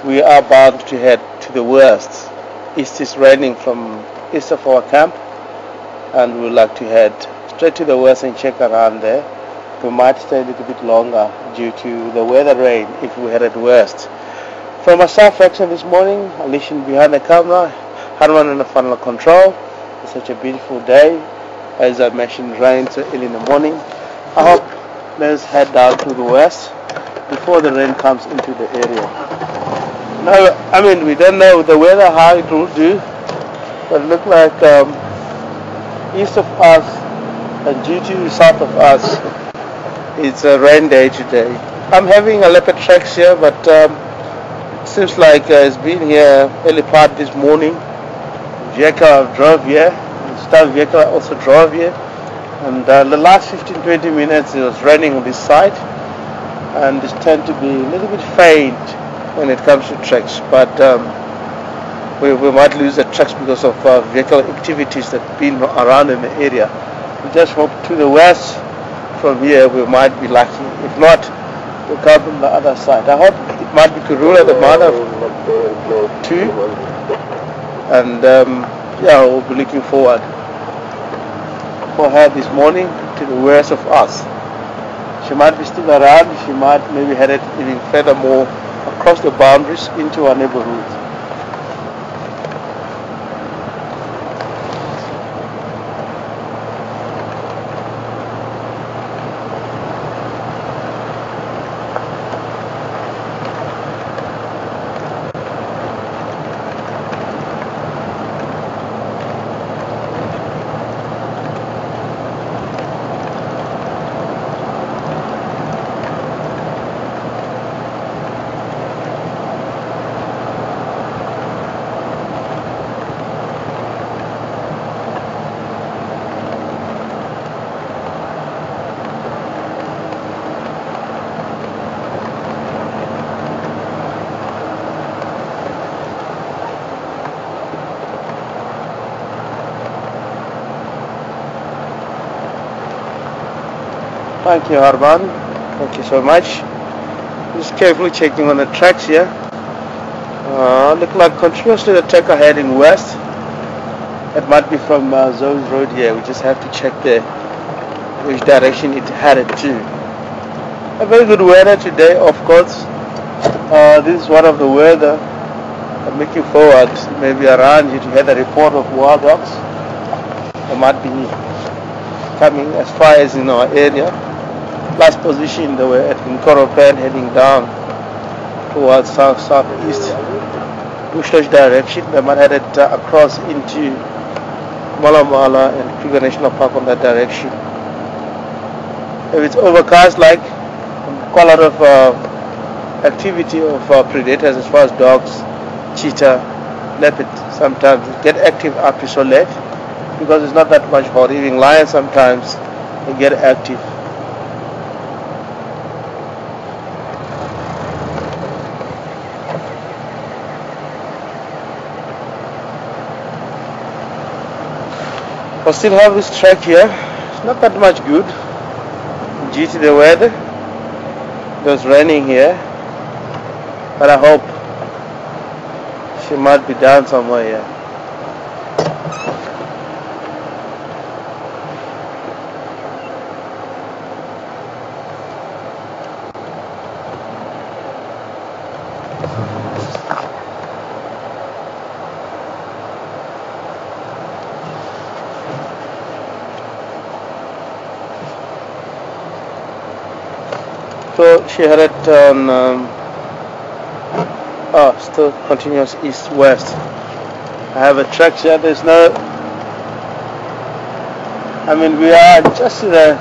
we are bound to head to the west. East is raining from east of our camp, and we would like to head straight to the west and check around there. We might stay a little bit longer due to the weather rain if we headed west. From a South action this morning, Alishan behind the camera, Harman in the final control. It's such a beautiful day. As I mentioned, rain so early in the morning. I hope let's head down to the west before the rain comes into the area. Now, I mean, we don't know the weather, how it will do, but it looks like east of us and due to south of us, it's a rain day today. I'm having a leopard tracks here, but it seems like it's been here early part this morning. Vehicle drove here, staff vehicle also drove here, and the last 15-20 minutes it was raining on this side, and it tends to be a little bit faint when it comes to tracks, but we might lose the tracks because of vehicle activities that have been around in the area. We just hope to the west from here we might be lucky. If not, we'll come from the other side. I hope it might be Karula, the mother too, and yeah, we'll be looking forward for her this morning to the west of us. She might be still around. She might maybe headed even furthermore across the boundaries into our neighborhood. Thank you, Harman. Thank you so much. Just carefully checking on the tracks here. Look like continuously the track are heading west. It might be from Zoe's Road here. We just have to check there which direction it headed to. A very good weather today, of course. This is one of the weather I'm looking forward maybe around you to hear the report of wild dogs. They might be coming as far as in our area. Last position they were at Nkuhuma heading down towards southeast Bushlosh direction. They might headed across into Malamala and Kruger National Park on that direction. If it's overcast, like quite a lot of activity of predators as far as dogs, cheetah, leopard sometimes get active after so late because it's not that much hot. Even lions sometimes they get active. I still have this track here. It's not that much good due to the weather. It was raining here, but I hope she might be down somewhere here. So she headed on, still continuous east-west. I have a track here, there's no, I mean we are just to the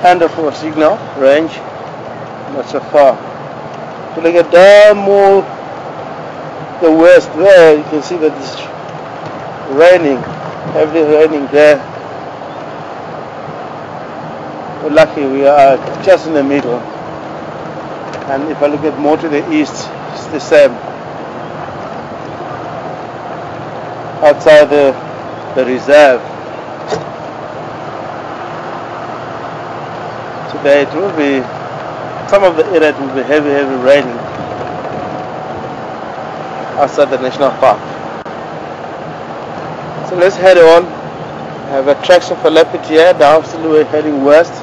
end of our signal range, not so far. If you look at down more the west there, you can see that it's raining, heavily raining there. We're lucky we are just in the middle. And if I look at more to the east, it's the same. Outside the reserve. Today it will be, some of the area will be heavy raining. outside the national park. So let's head on. I have a tracks of a leopard here. Now still we're heading west.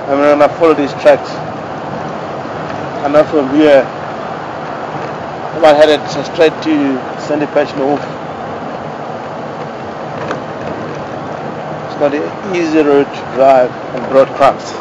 I'm gonna follow these tracks. And now from here, I'm headed straight to Sandy Patch North. It's not an easy road to drive on broad cracks.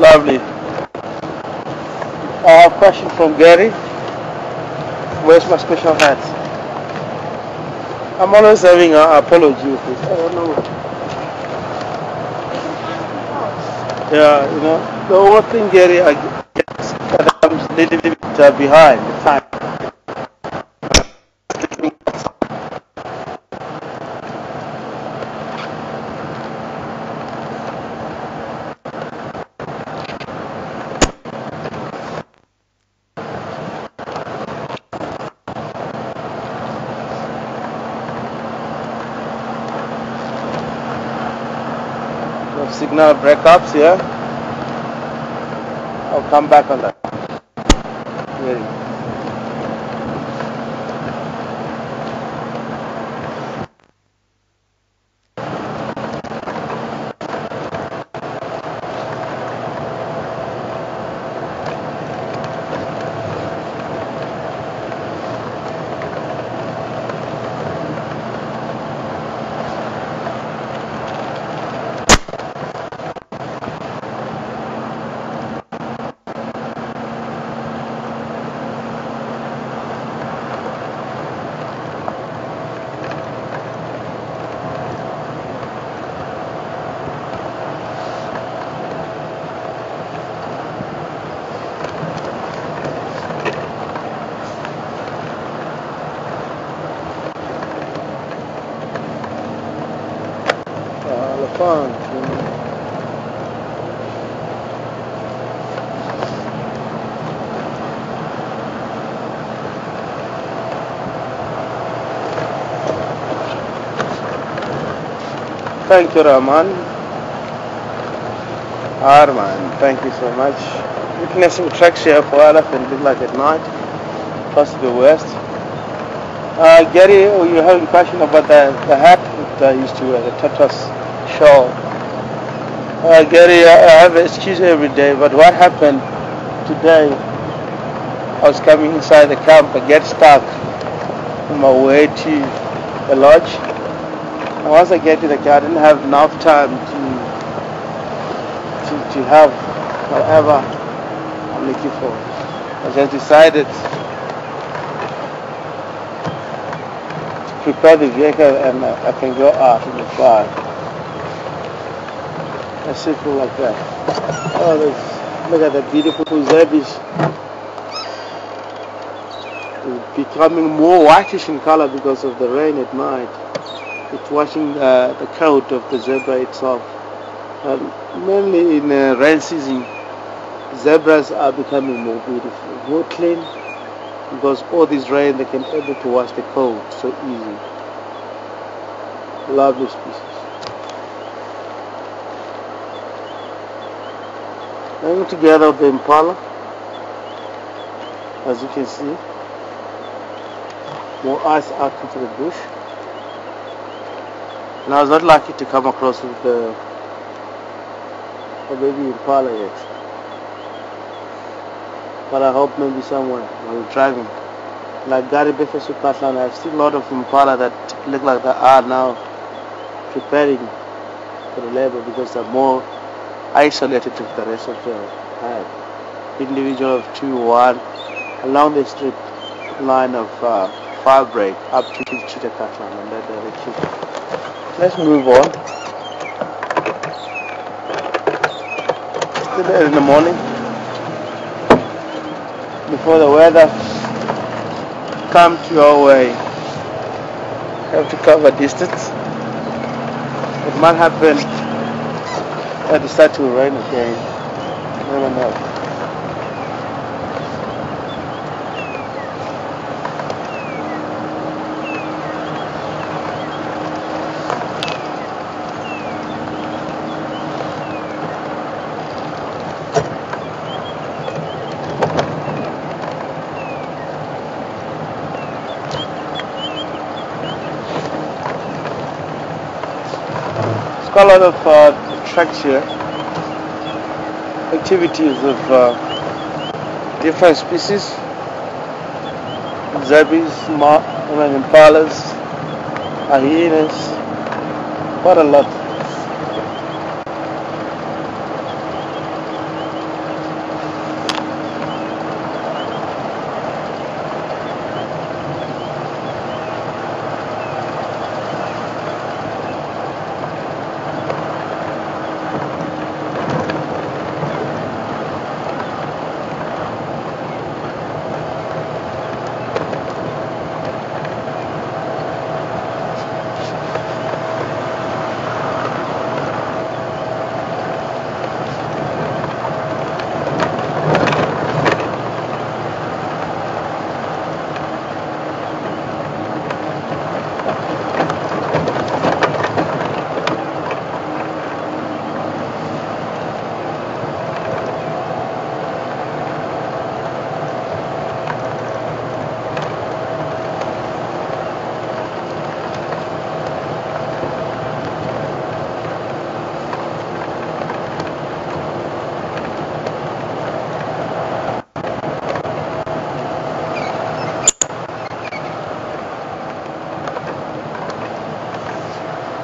Lovely. I have a question from Gary. Where's my special hat? I'm always having an apology with this. I don't know. Yeah, you know, the only thing, Gary, I guess that I'm a little bit behind the time. Signal breakups here. I'll come back on that. Fun. Thank you, Rahman. Arman, thank you so much. Witnessing tracks here for elephant look like at night, plus to the west. Gary, you having a question about the hat that I used to wear, the tortoise shawl. Gary, I have an excuse every day, but what happened today, I was coming inside the camp, I get stuck on my way to the lodge. And once I get to the car, I didn't have enough time to have whatever I'm looking for. I just decided to prepare the vehicle and I can go out in the fire. As simple like that. Oh, look at the beautiful zebras. It's becoming more whitish in color because of the rain at night. It's washing the coat of the zebra itself. Mainly in rain season, zebras are becoming more beautiful, more clean, because all this rain they can able to wash the coat so easy. Lovely species. Hanging together with the impala, as you can see, more eyes out into the bush. And I was not lucky to come across with a baby impala yet, but I hope maybe someone while driving. Like Gary Befesu Patlan, I've seen a lot of impala that look like they are now preparing for the labor because they're more isolated to the rest of the hive. Individual of 2, 1 along the strip line of fire break up to the cattle in that direction. Let's move on. Still there in the morning before the weather come to our way. Have to cover distance. It might happen that it start to rain again. Never know. It's got a lot of tracks here, activities of different species, zebras, impalas, hyenas, quite a lot.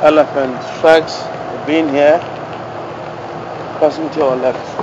Elephant tracks have been here, crossing to our left.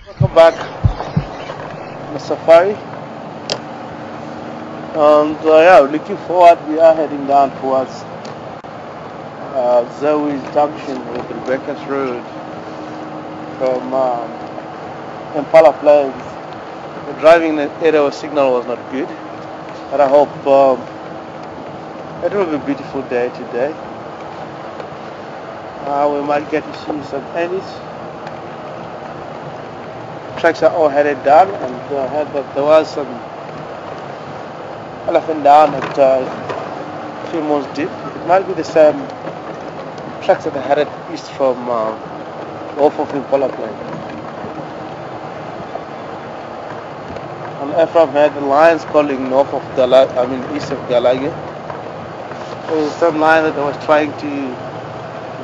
Welcome back on the safari. And yeah, looking forward, we are heading down towards Zoe's Junction with Rebecca's Road from Impala Plains. The driving area signal was not good, but I hope it will be a beautiful day today. We might get to see some Andes. Tracks are all headed down, and I heard that there was some elephant down at 3 months deep. It might be the same tracks that are headed east from off of Impala Plain. And Ephraim had the lions calling north of east of Galage. There was some lion that I was trying to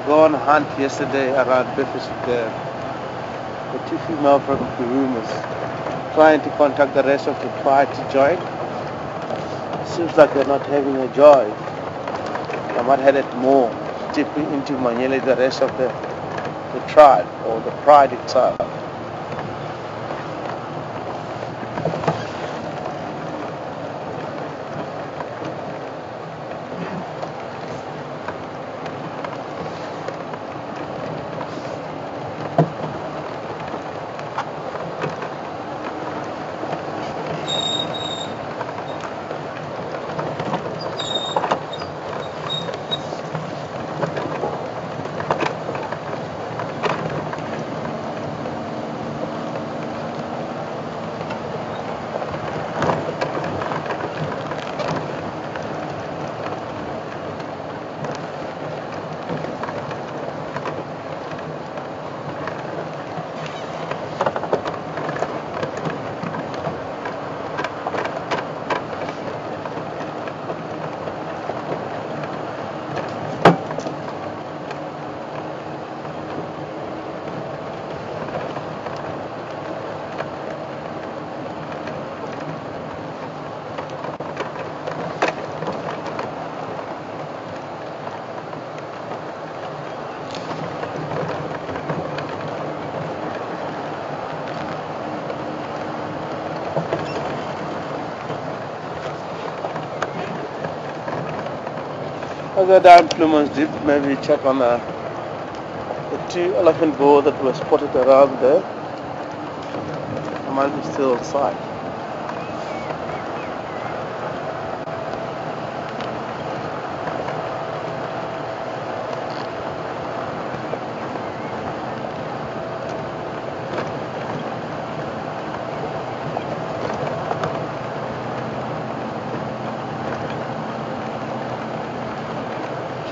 go on a hunt yesterday around breakfast there. The 2 female from Nkuhuma trying to contact the rest of the tribe to join. Seems like they're not having a joy. I might head it more deeply into Manyele, the rest of the tribe or the pride itself. I'll go down 2 months deep, maybe check on the 2 elephant boar that were spotted around there. I might be still outside.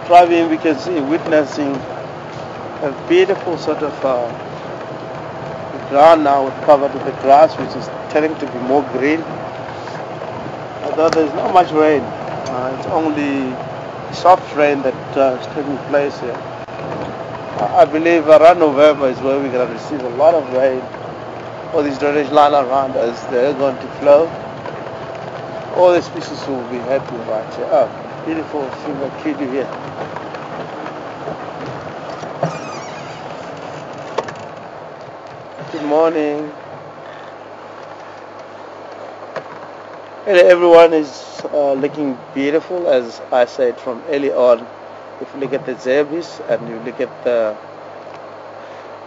Driving, we can see witnessing a beautiful sort of ground now covered with the grass, which is turning to be more green. Although there's not much rain, it's only soft rain that is taking place here. I believe around November is where we're going to receive a lot of rain. All these drainage line around us, they're going to flow. All the species will be happy right here. Oh, beautiful female kitty here. Good morning. Everyone is looking beautiful, as I said from early on. If you look at the zebras and you look at the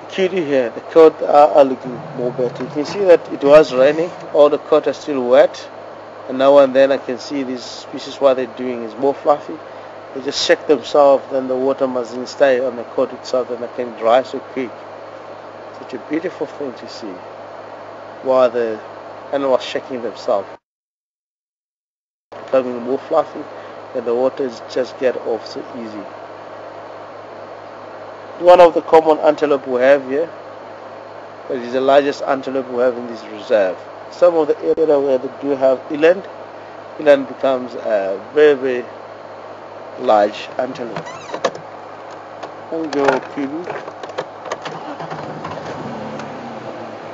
cutie here, the coat are looking more better. You can see that it was raining, all the coat are still wet, and now and then I can see these species, what they're doing is more fluffy. They just shake themselves, then the water mustn't stay on the coat itself, and they can dry so quick. Such a beautiful thing to see while the animals shaking themselves, becoming more fluffy, and the water just get off so easy. One of the common antelope we have here, it is the largest antelope we have in this reserve. Some of the area where they do have eland becomes a very, very large antelope. And go kiwi.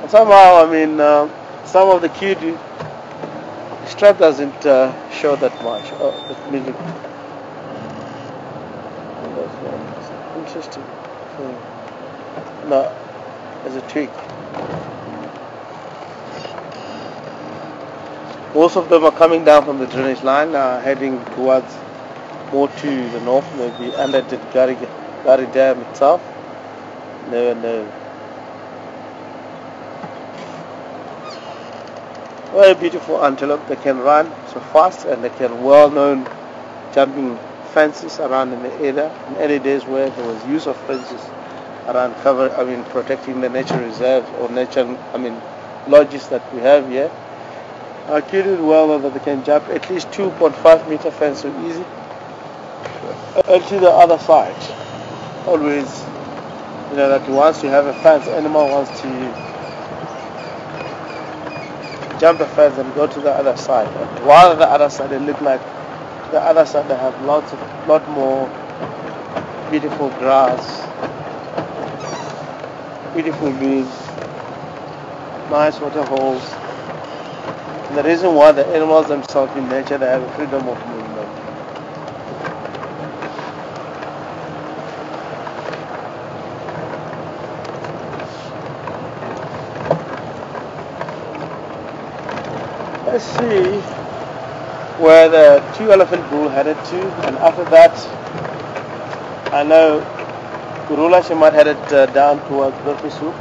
And somehow, some of the cutie strap doesn't show that much. Oh, that music. That's interesting. No, there's a twig. Most of them are coming down from the drainage line, heading towards more to the north, maybe under the Gari Dam itself. Never know. Very beautiful antelope. They can run so fast, and they can well-known jumping fences around in the area. In early days where there was use of fences around protecting the nature reserves or lodges that we have here. Are cured well known that they can jump at least 2.5 meter fence so easy. And to the other side. Always, that once you have a fence, animal wants to jump the fence and go to the other side. And while on the other side, they look like the other side, they have lot more beautiful grass, beautiful leaves, nice water holes. And the reason why the animals themselves in nature, they have a freedom of movement. Let's see where the 2 elephant bull headed to, and after that I know Kurula, she might headed down towards Burfisu.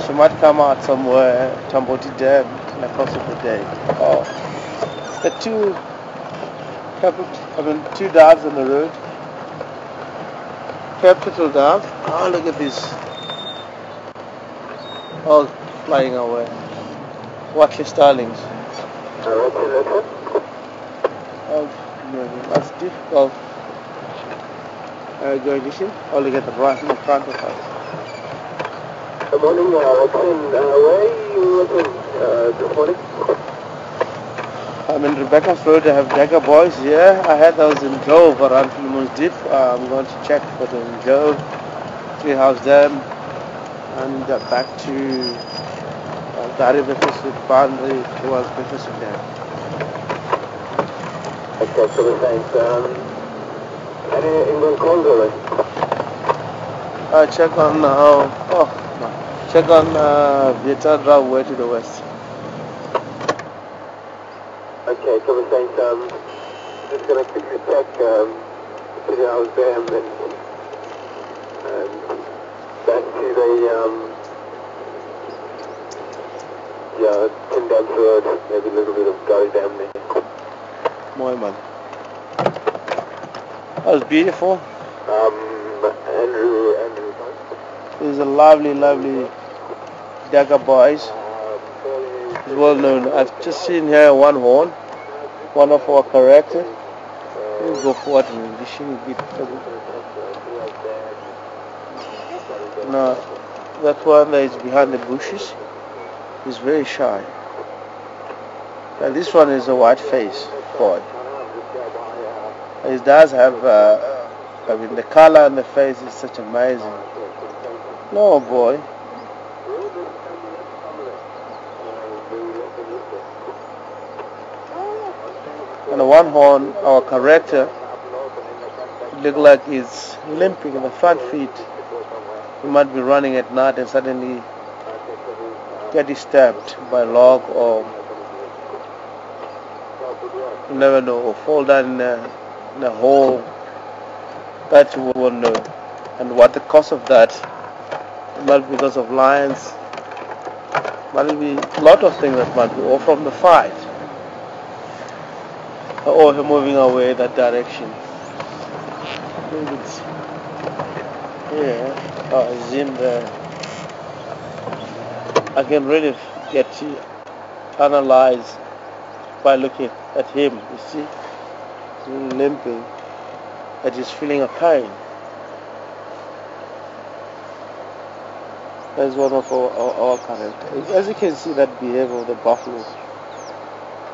She might come out somewhere, Tamboti Dam, in the course of the day. Oh, the two doves on the road, capital doves. Oh, look at this, all flying away. Watch your starlings. Oh, that's difficult. Going fishing. Oh, look at the right in front of us. Good morning, Watson. Where are you looking this morning? I'm in Rebecca's Road. I have Jaga boys here. I had those in Grove around Filmons Deep. I'm going to check for them in Grove, Treehouse Dam, and back to Dari Befesu boundary towards Befesu Dam. Okay, so thanks. Any England calls already? Check on check on Vietnam Drive way to the west. Okay, so thanks. Just gonna quickly check Treehouse Dam and back to the Tyndale's Road, maybe a little bit of Gully Dam there. Mooi man. That was beautiful. Andrew. This is a lovely Daga boys. It's well known. I've just seen here one horn, one of our character. We'll go forward and fishing a bit. Now, that one that is behind the bushes is very shy. And this one is a white face boy. It does have, the color on the face is such amazing. No boy. And the one horn, our character, look like he's limping in the front feet. He might be running at night and suddenly get disturbed by a log or You never know, or fall down in a hole that you won't know. And what the cause of that, it might be because of lions, might be a lot of things that might be, or from the fight, or him moving away that direction. I think it's here. Oh, it's in there. I can really get to analyze by looking at him. You see, he's limping, that he's feeling a pain. That's one of our characters. As you can see, that behavior of the buffalo,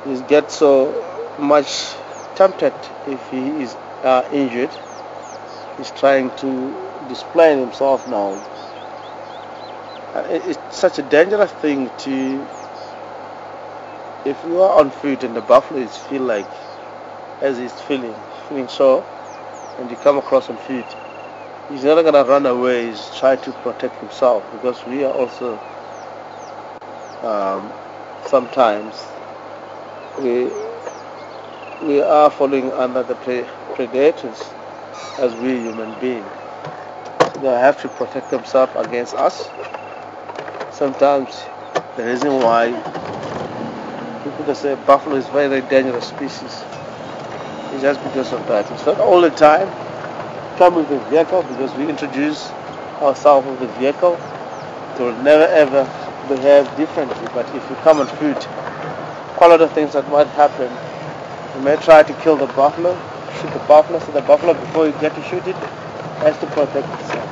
he gets so much tempted if he is injured. He's trying to display himself now. It's such a dangerous thing to, if you are on foot and the buffalo is feel like, as he's feeling so, and you come across on foot, he's not gonna run away. He's trying to protect himself, because we are also sometimes we are falling under the predators as we human beings. So they have to protect themselves against us. Sometimes the reason why people say buffalo is very, very dangerous species is just because of that. It's not all the time come with the vehicle, because we introduce ourselves with the vehicle. They will never ever behave differently. But if you come on foot, quite a lot of things that might happen. You may try to kill the buffalo, shoot the buffalo, so the buffalo, before you get to shoot it, has to protect itself.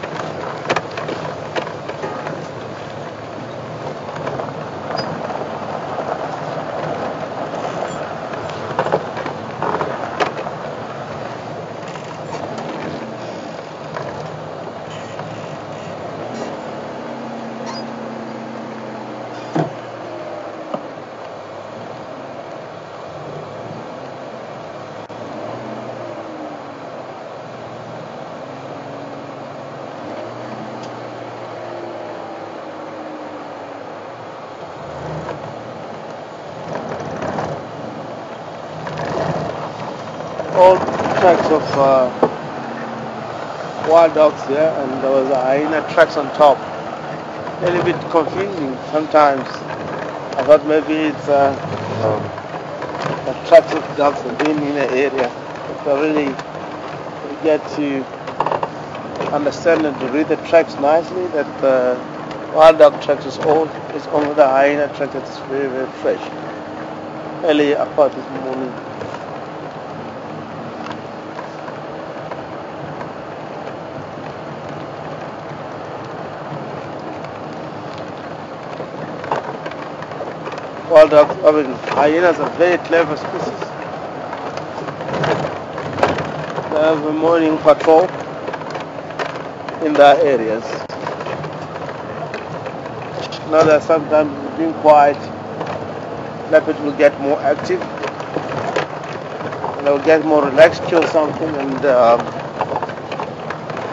All tracks of wild dogs there, and there was a hyena tracks on top. A little bit confusing sometimes. I thought maybe it's a tracks of dogs have been in the area. If I really get to understand and to read the tracks nicely, that the wild dog tracks is old. It's only the hyena track that is very, very fresh. Early apart this morning. Wild dogs, I mean, hyenas are very clever species. They have a morning patrol in their areas. Now that sometimes being quiet, leopard will get more active, and they will get more relaxed, kill something, and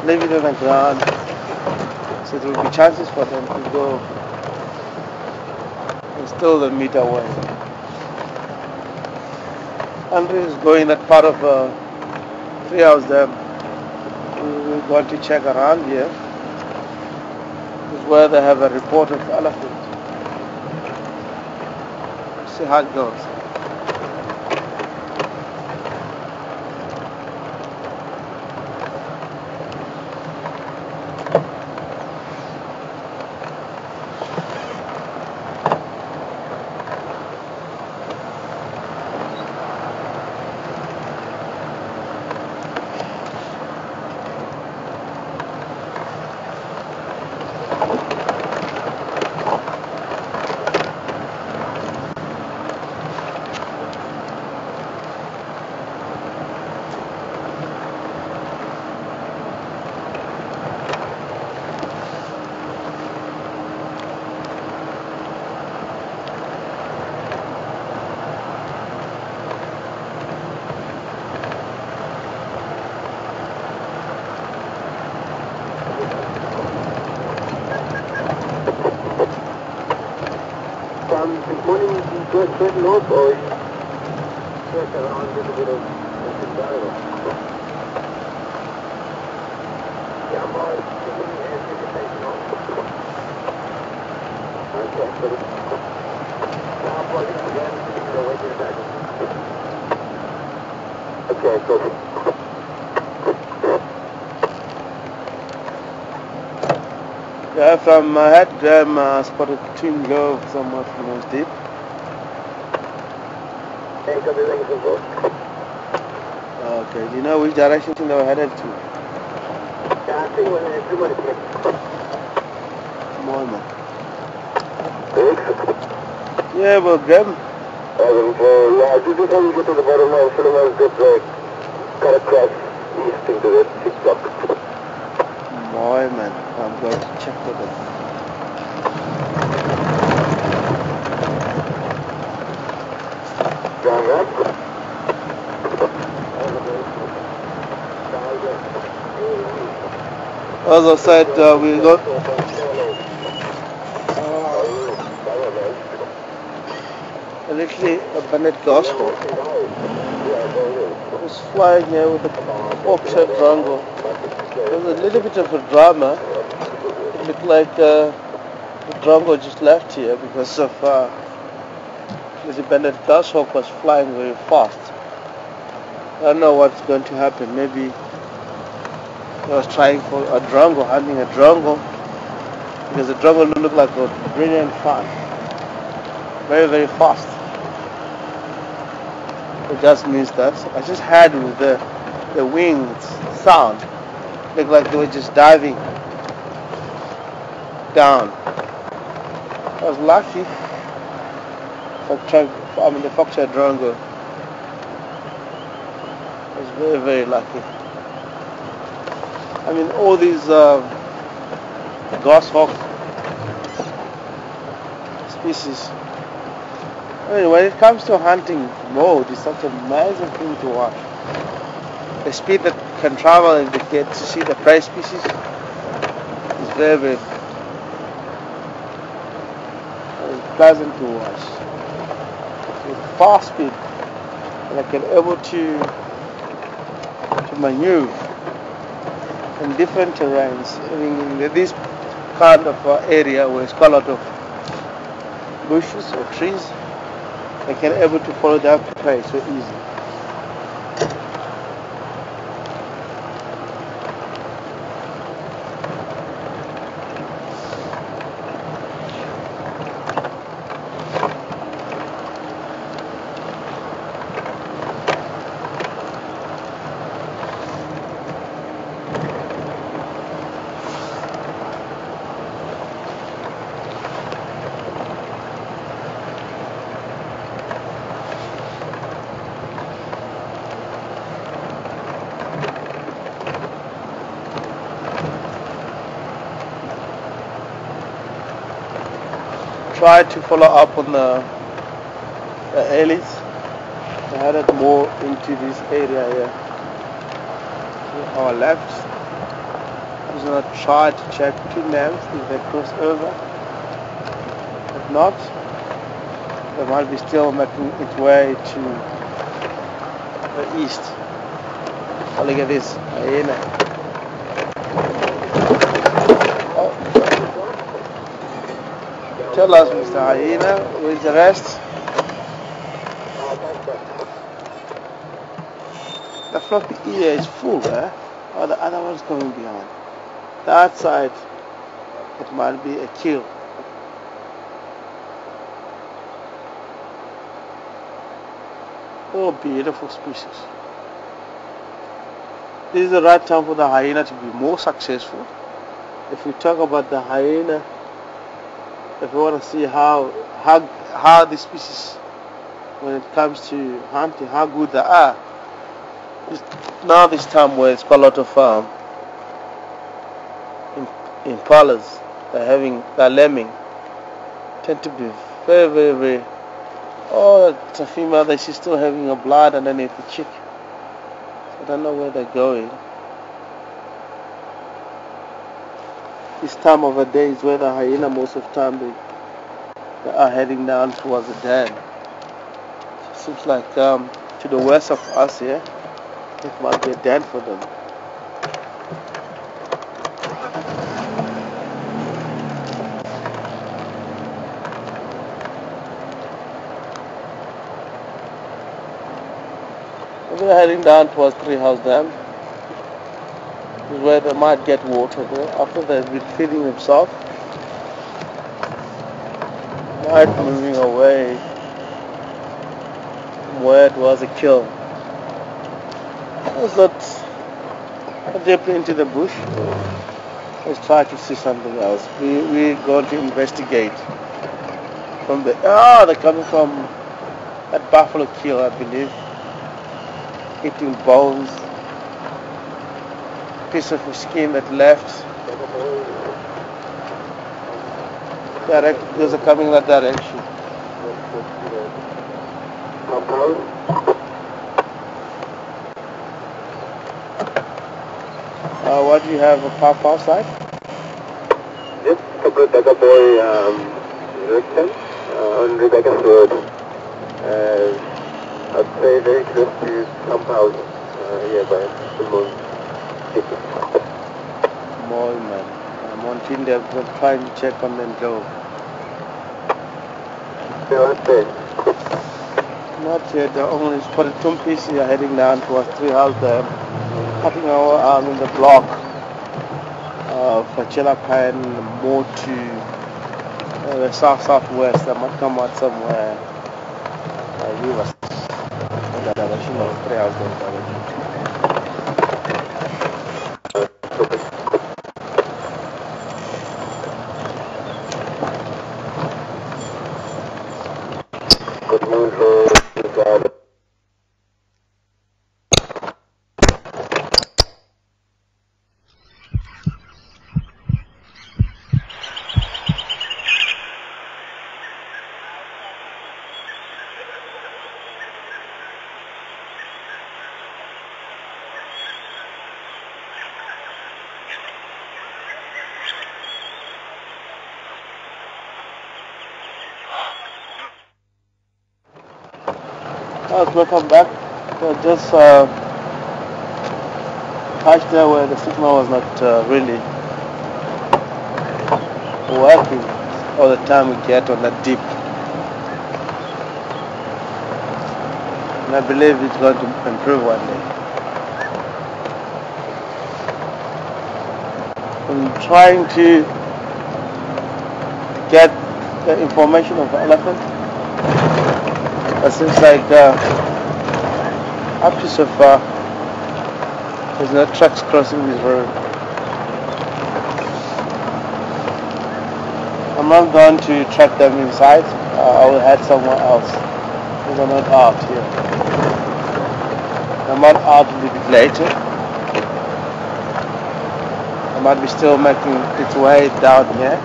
leave it on the ground. So there will be chances for them to go and steal the meat away. Andre is going that part of treehouse there. We're going to check around here. This is where they have a report of elephant. See how it goes. This morning you go straight north, or check around a little bit of environment. Yeah, boy, anticipation on. Okay, good. Now plug it again, wait a second. Okay, good. Yeah, from I had them spotted twin glove somewhat from those deep. Okay, copy, thank you, good. Okay, do you know which direction they were headed to? Yeah, I think when everybody gets Mormon. Yeah, well, Graham. yeah, just before we get to the bottom line, Cinema's good, cut across east into the TikTok. Mormon. I'm going to check with them. Going up. As I said, we got a little abandoned gospel. It was flying here with a offset drongo. There was a little bit of a drama. It looked like the drongo just left here because of this abandoned goshawk was flying very fast. I don't know what's going to happen. Maybe he was trying for a drongo, hunting a drongo, because the drongo looked like a brilliant fun. Very, very fast. It just means that I just had with the wings sound. Looked like they were just diving down. I was lucky. The Foxtrot drongo. I was very, very lucky. I mean, all these goshawk species. I mean, when it comes to hunting mode, it's such an amazing thing to watch. The speed that can travel and get to see the prey species is very, very pleasant to watch. With fast speed, and I can able to maneuver in different terrains. I mean, in this kind of area where it's got a lot of bushes or trees, I can able to follow that prey so easy. Try to follow up on the alleys. I headed more into this area here. To our left. I'm just gonna try to check two lamps if they cross over. If not, they might be still making its way to the east. Oh, look at this hyena. Tell us, Mr. Hyena, where's the rest? The floppy ear is full, eh? Or the other one's coming behind. That side, it might be a kill. Oh, beautiful species. This is the right time for the hyena to be more successful. If we talk about the hyena, if we want to see how the species, when it comes to hunting, how good they are, now this time where it's got a lot of impalas, they're lambing, tend to be very, very, very. Oh, it's a female that she's still having a blood underneath the chick. I don't know where they're going. This time of the day is where the hyena most of the time they are heading down towards the den. It seems like to the west of us here. It might be a den for them. We're heading down towards Treehouse Dam. This is where they might get water there. After they've been feeding themselves, might moving away from where it was a kill. Let's not deeply into the bush. Let's try to see something else. We're going to investigate from the... Oh, they're coming from that buffalo kill, I believe. Eating bones. Piece of skin that left. Those are coming in that direction. What do you have a pop outside? Just a couple of Becca boy direction on Rebecca's road. I'd say very close to Pump House here by the moon. More man. I'm on Tinder, I'm trying to check on them go. Not yet, the only spotted two pieces are heading down towards Treehouse Dam, cutting our arm in the block for Chilapan more to the south-southwest. That might come out somewhere. We was in the direction of Treehouse Dam direction. Welcome back. Just touched there where the signal was not really working all the time we get on that deep. And I believe it's going to improve one day. I'm trying to get the information of the elephant. It seems like up to so far there's no trucks crossing this road. I'm not going to track them inside. I will head somewhere else because I'm not out here. I'm not out a little bit later. I might be still making its way down here.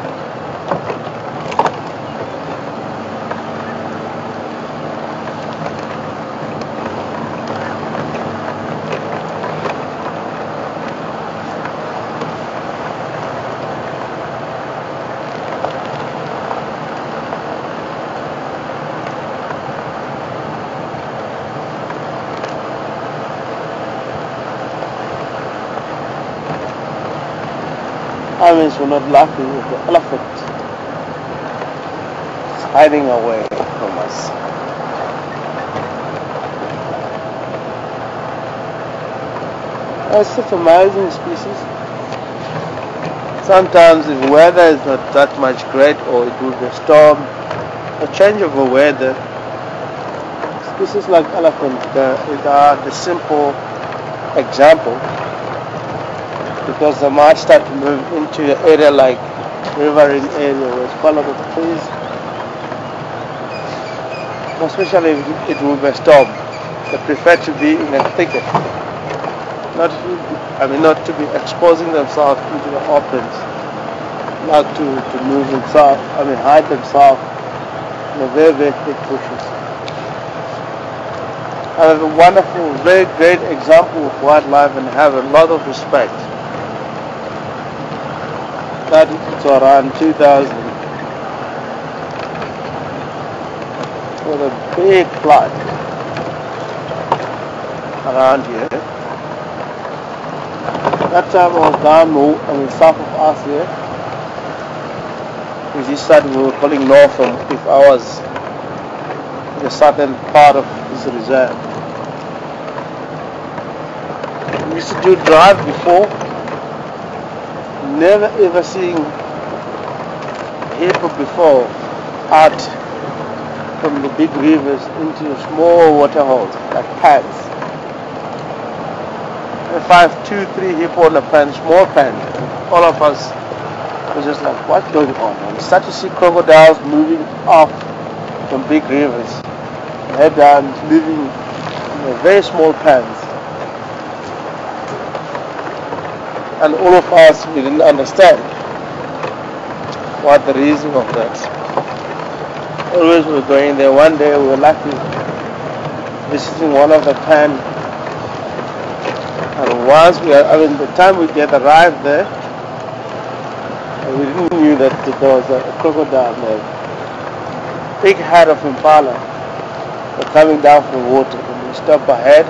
I mean, we're not laughing with the elephant. It's hiding away from us. It's such an amazing species. Sometimes if weather is not that much great or it will be a storm, a change of the weather, species like elephant are the simple example. Because they might start to move into an area like riverine area where it's quite a lot of trees. Especially if it will be a storm. They prefer to be in a thicket. Not to be exposing themselves into the opens. Not to move themselves, hide themselves in a very, very thick bushes. I have a wonderful, very great example of wildlife and have a lot of respect. That it's around 2000 with a big flood. around here. That time I was down south of us here. We just started, we were calling north from if I was in the southern part of this reserve. We used to do drive before, never ever seeing hippo before out from the big rivers into small water holes like pans. 5, 2, 3 hippo on a pan, small pan. All of us was just like, what's going on? And we start to see crocodiles moving off from big rivers, head down, living in very small pans. And all of us, we didn't understand what the reason of that. Always we were going there. One day we were lucky visiting one of the pan, and once the time we get arrived there, we didn't knew that there was a crocodile there. Big herd of impala were coming down from the water. When we stopped ahead,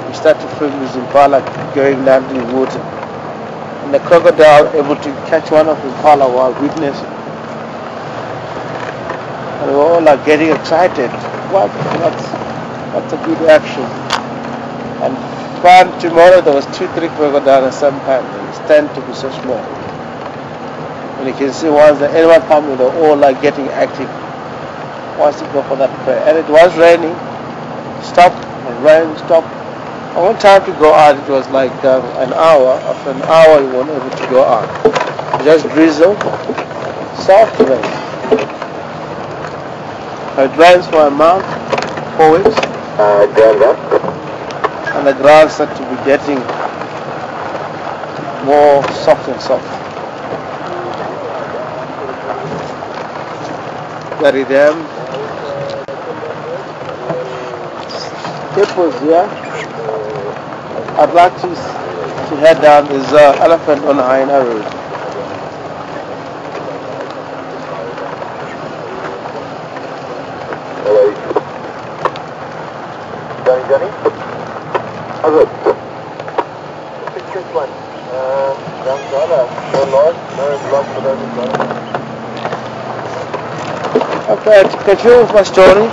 we started to film this impala going down to the water. And the crocodile able to catch one of the impala while witnessing. And we were all like getting excited. What's a good action? And tomorrow there was 2, 3 crocodiles in some pan. They tend to be so small. And you can see once the animal comes, they're all like getting active. Wants to go for that prey. And it was raining. Stop and rain, stop. I want time to go out. It was like an hour. After an hour, you weren't able to go out. Just drizzle, soft rain. It rains for a month, 4 weeks. And the ground started to be getting more soft and soft. Very damn. Hippos here. I'd like to head down this elephant on Hyena Road. Hello. Johnny? How's it? 661. Down dollar. No loss, no block for those. Okay, to continue with my story.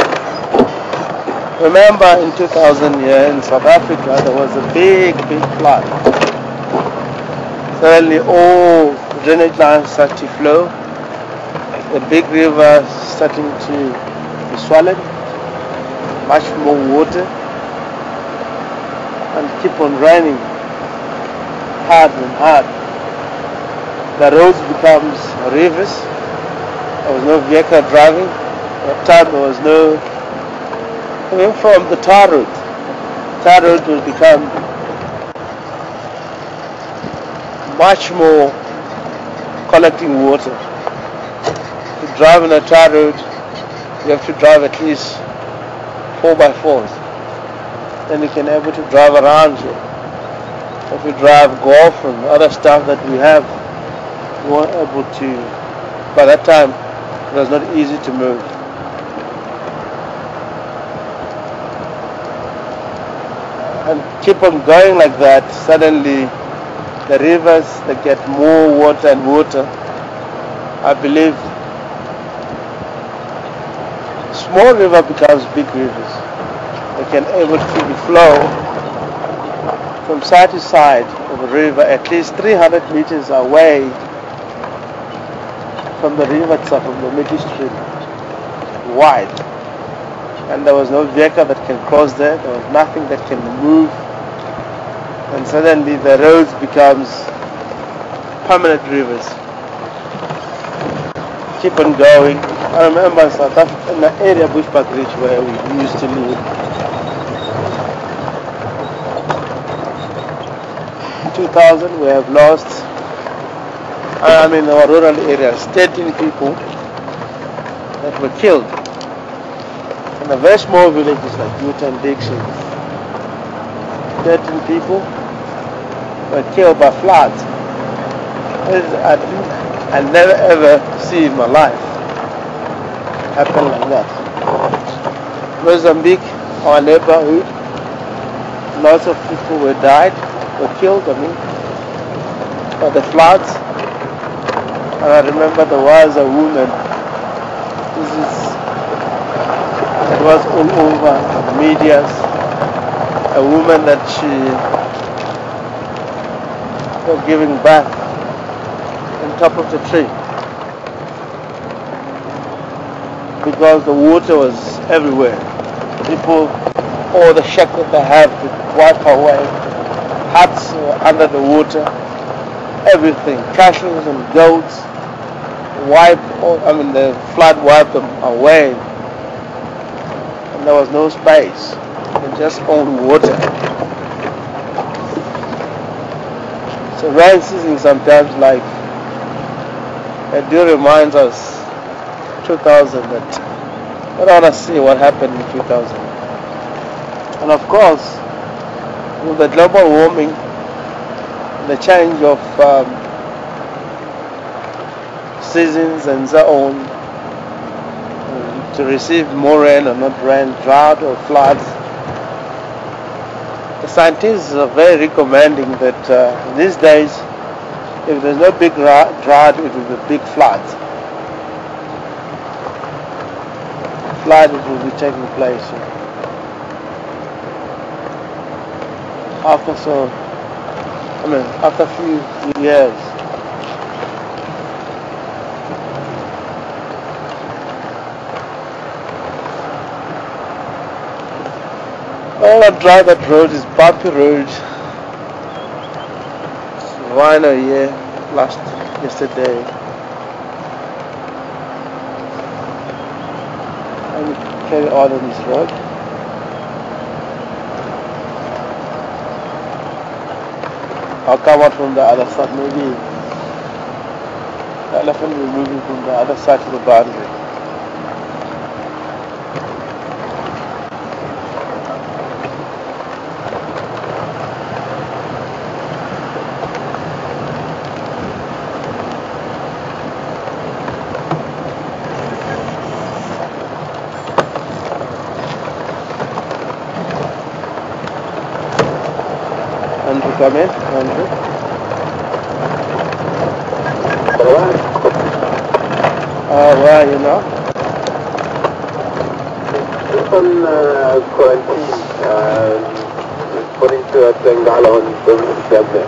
Remember in 2000 here in South Africa there was a big flood. Suddenly all drainage lines started to flow. The big river starting to be swollen. Much more water. And keep on raining hard and hard. The roads becomes rivers. There was no vehicle driving. At that time there was no, coming from the tar road. Tar road will become much more collecting water. To drive on a tar road, you have to drive at least 4x4s. Then you can be able to drive around here. If you drive golf and other stuff that we have, we weren't able to. By that time, it was not easy to move. And keep on going like that, suddenly the rivers, they get more water and water. I believe small river becomes big rivers. They can able to flow from side to side of the river at least 300 meters away from the river itself, from the middle stream, wide. And there was no vehicle that can cross there. There was nothing that can move. And suddenly the roads becomes permanent rivers. Keep on going. I remember in South Africa, in the area Bushbuck Ridge where we used to live. 2000 we have lost, our rural areas, 13 people that were killed. In a very small villages like Utah and Dixie, 13 people were killed by floods. I never ever see in my life happen like that. Mozambique, our neighborhood, Lots of people were killed, by the floods. And I remember there was a woman. It was all over the medias. A woman that she was giving back on top of the tree because the water was everywhere. People, all the shack that they have to wipe away, huts were under the water, everything, cattle and goats, the flood wiped them away, and there was no space, and just only water. So rain season sometimes, like, it do reminds us 2000, that I don't want to see what happened in 2000. And of course, with the global warming, the change of seasons and so on, to receive more rain or not rain, drought or floods, the scientists are very recommending that these days, if there's no big drought, it will be big floods. Flood will be taking place after a few years. All I drive that road is bumpy road. Rhino here yesterday. And carry on this road. I'll come out from the other side, maybe the elephant will be moving from the other side to the boundary. Andrew, come in. Andrew. Where are you now? Just on quarantine, putting to Bengala on the cabinet.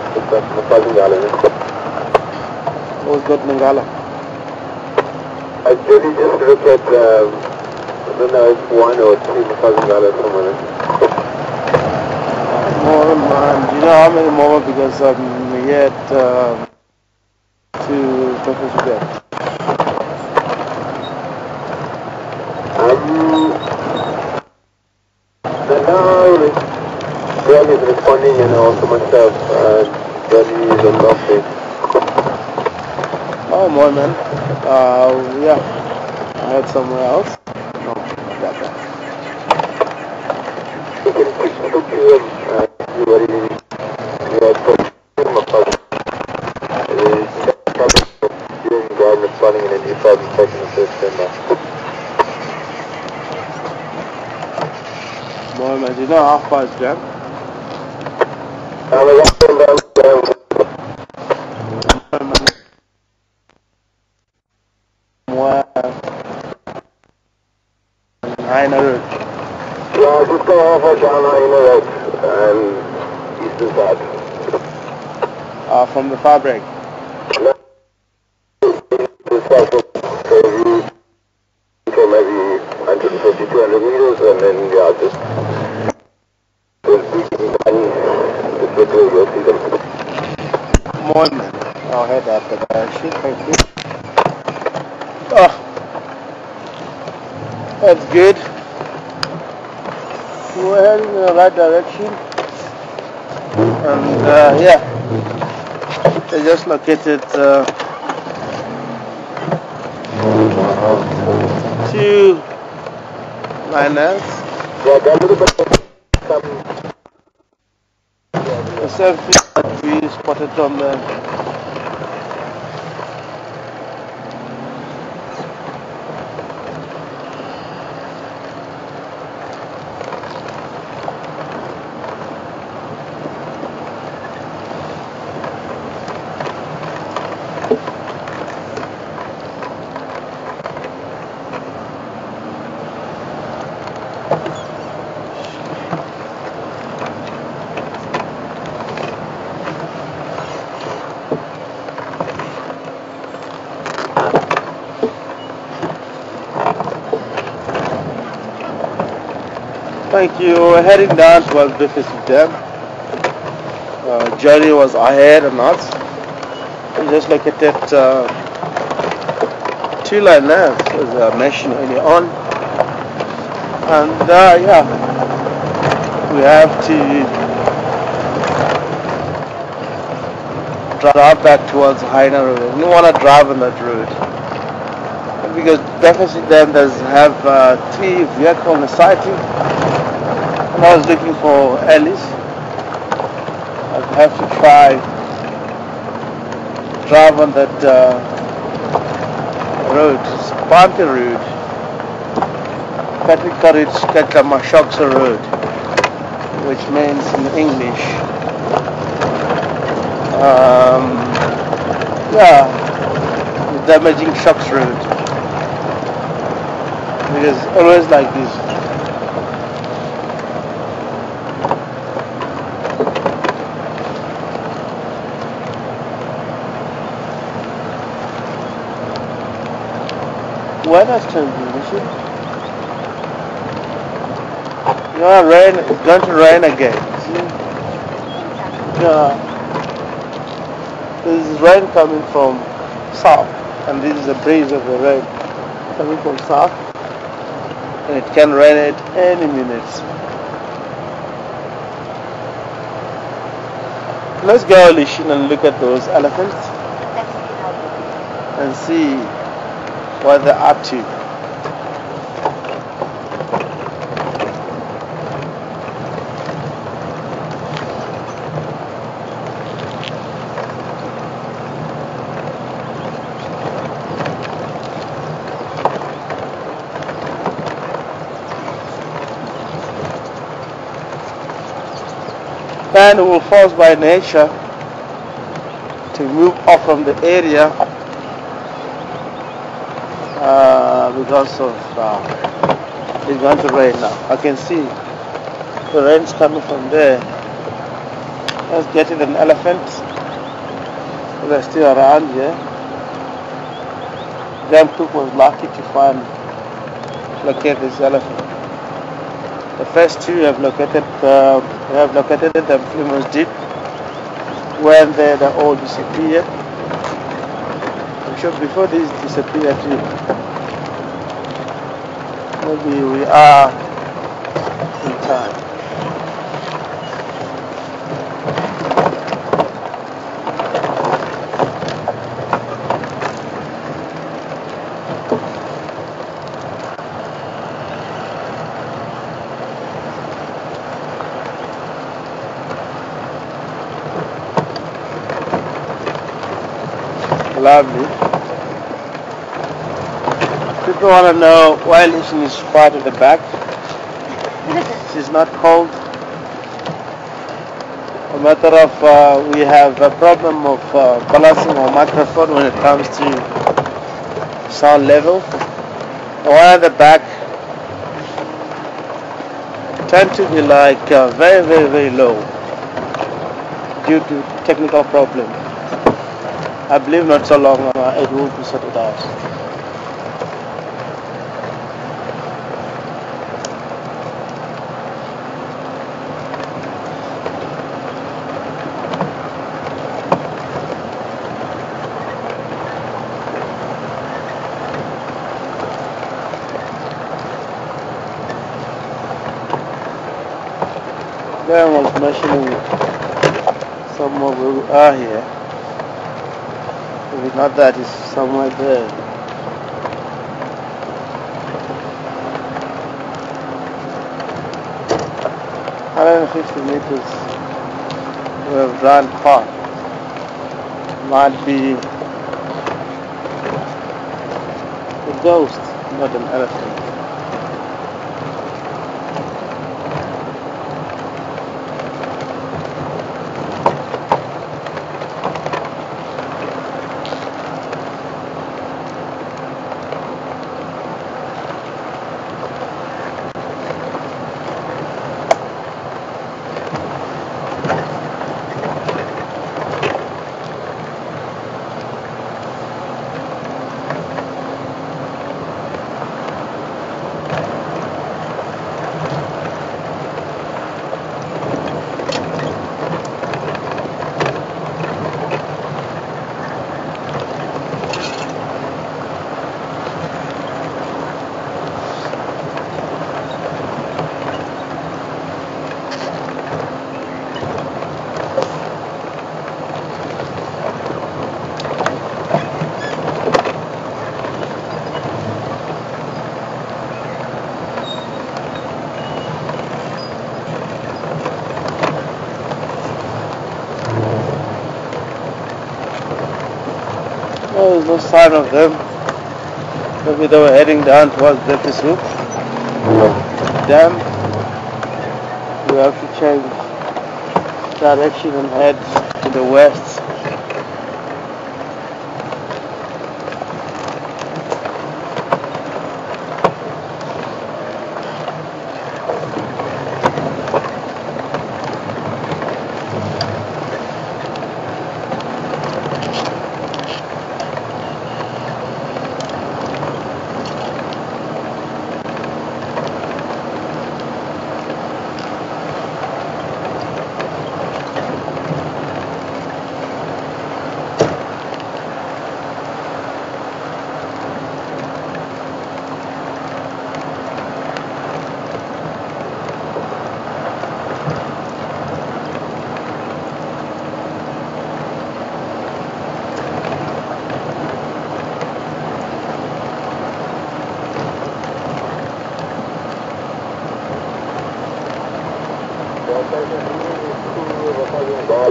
Who's got Bengala? I really just look at, I don't know if one or two Bengala somewhere. More, man. Do you know how many more? Because I'm here at 2 Professor Bed. Now, Greg is responding and also myself, Johnny is on the office. Oh, more, man. Yeah. I had somewhere else. No, got that. You can speak to him, everybody, you had put him apart. Doing Greg responding and then you probably checking the system. More, man. Do you know how far it's gone? More, 900. Yeah, just go over down Road and eastern side. From the fabric. So maybe 150, 200 meters and then yeah, just you'll see them. More, man. I'll head out the direction. Thank you. Oh, that's good. We're heading in the right direction. And yeah, they just located 2 liners. Yeah, that little bit some The same fish that we spotted on the Thank you. We're heading down towards Deficit Dam. Johnny was ahead and us. We just located 2-line left, as I mentioned earlier on. And yeah, we have to drive back towards Haina Road. We don't want to drive on that road because Deficit Dam does have 3 vehicle sighting. And I was looking for Alice. I'd have to drive on that road. It's a bumpy road. Shoksa Road, which means in English, yeah, damaging shocks road. Because always like this. Weather's changing, is it? Yeah, rain. It's going to rain again. See? Yeah. This is rain coming from south, and this is the breeze of the rain coming from south, and it can rain at any minute. Let's go, Lishin, and look at those elephants and see what they're up to. Man will force by nature to move off from the area because of it's going to rain now. I can see the rain's coming from there. Let's get it an elephant. They're still around here. Cook was lucky to locate this elephant. The first 2 have located them a few months deep. When they all disappeared. I'm sure before these disappeared too. Maybe we are in time. Lovely. People want to know why Lishin is part of the back. She's not cold. A matter of we have a problem of balancing our microphone when it comes to sound level. The one at the back tend to be like very, very, very low due to technical problems. I believe not so long it will be sorted out. I was mentioning somewhere where we are here. Maybe not that, it's somewhere there. About 150 meters we have run far. Might be a ghost, not an elephant. Oh, there's no sign of them. Maybe they were heading down towards Breakfast Hoop. Dam. We have to change direction and head to the west.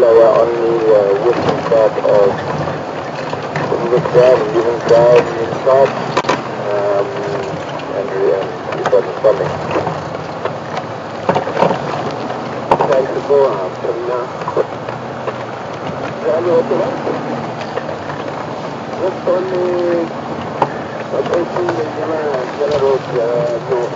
We're on the western side of English Drive and Union Drive inside, and we've got the plumbing. Thanks for going out from now. What's on the approaching the Yellow Road north?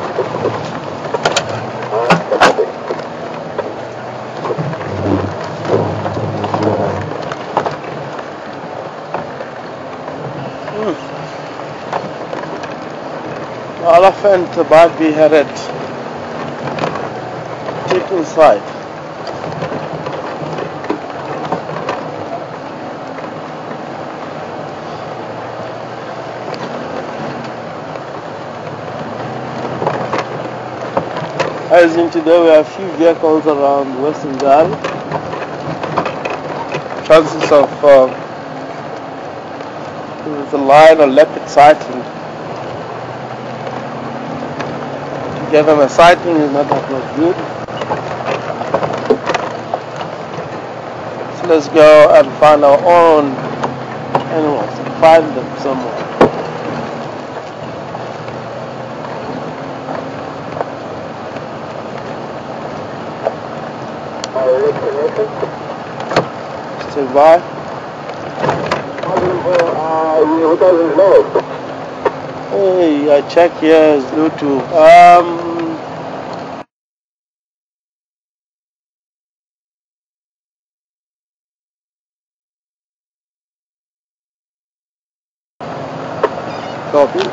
Elephant might be headed deep inside. As in today, we have a few vehicles around Western Ghana. Chances of the lion or leopard sighting. Give them a sighting is not that much good. So let's go and find our own animals and find them somewhere. Stay by. Hey, I check here is Bluetooth. Copy.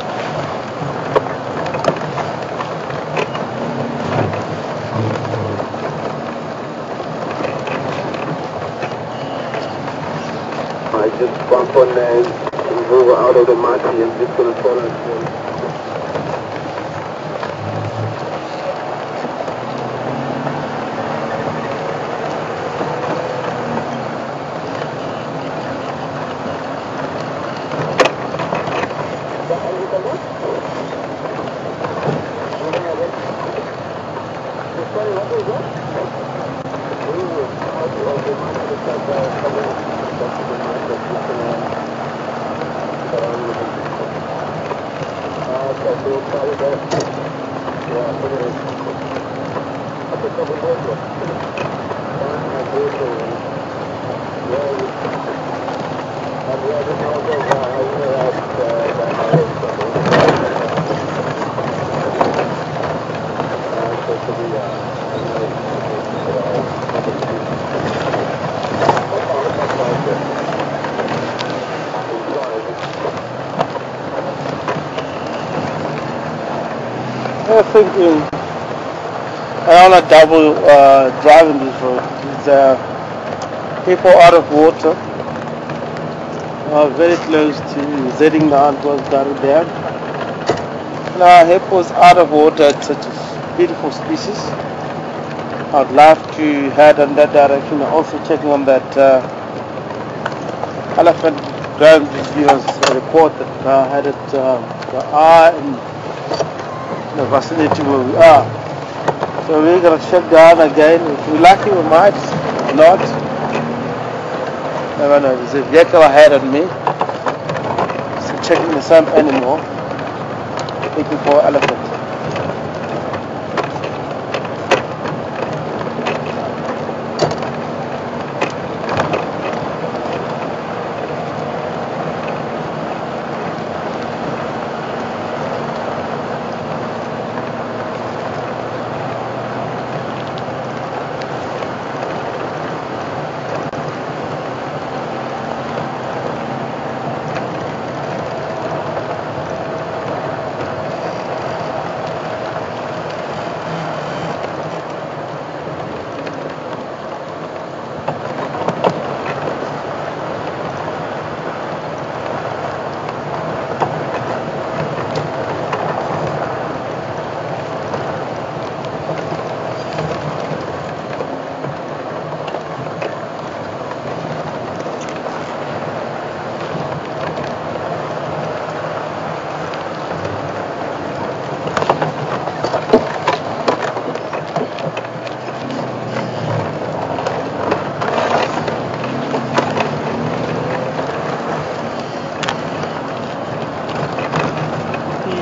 I just bump on there and move out of the marquee. I'm just going to follow it. I'm thinking I want to double driving this road. It's people out of water, very close to heading down towards Daru Dam. Now hippos out of water, it's such a beautiful species. I'd love to head in that direction. Also checking on that elephant ground reviewers report that headed the eye and the vicinity where we are. So we're going to shut down again. If we're lucky we might, if not, never know. There's a vehicle ahead of me. checking the same animal, looking for elephant.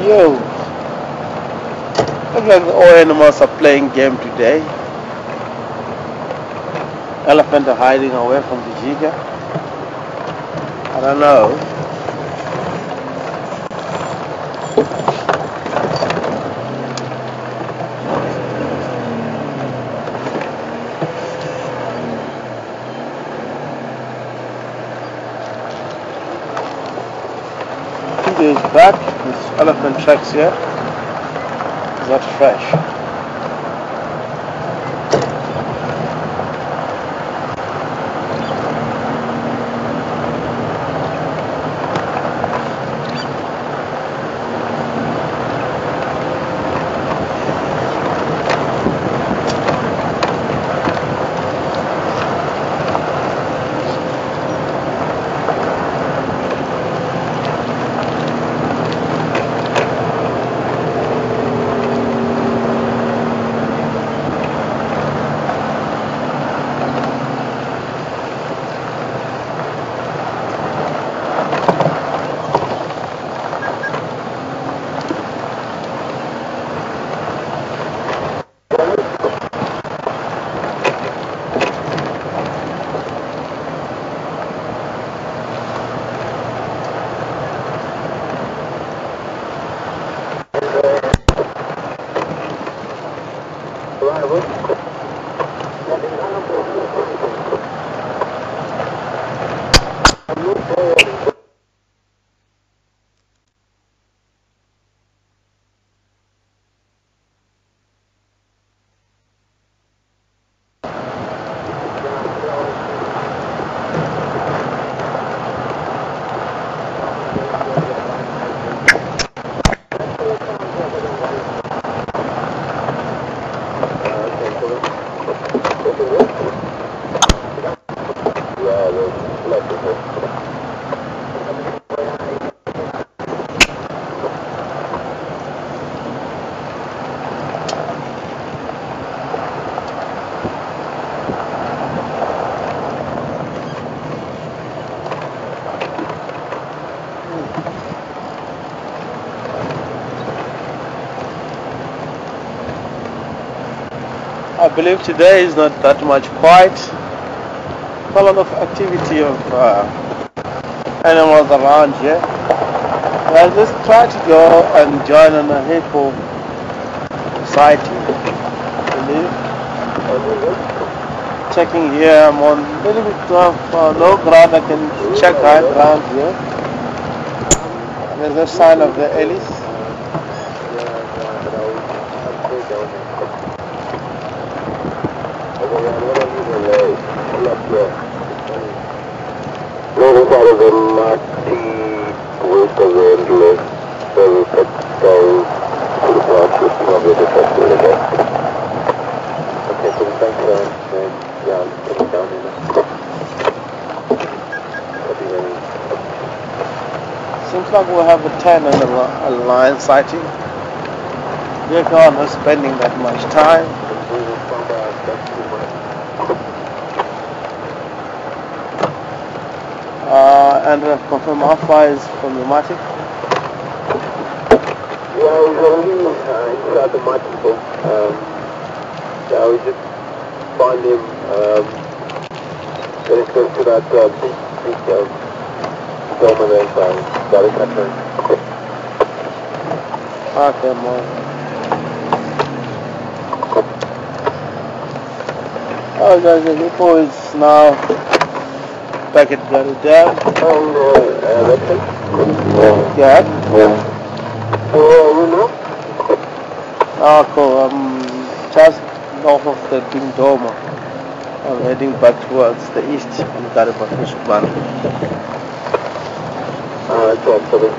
Yo, looks like all animals are playing game today. Elephant are hiding away from the giga. I don't know. Is back. This elephant tracks here is not fresh. I believe today is not that much quiet. A lot of activity of animals around here. I just try to go and join on a hippo society. Checking here, I'm on a little bit of low ground. I can check right around here. There's no sign of the Ellis. Seems like we'll have a 10 on the line sighting. We're not spending that much time. And confirm how far is from the Matic? Yeah, he's only inside the Matic. Yeah, we just found him very close to that big dome and then got it captured. Okay, more. Oh guys, the hippo is now back at Gary Dam. That's it? Yeah. You know? Oh cool, I'm just north of the Big Dome. I'm heading back towards the east in Garibafishban. That's excellent.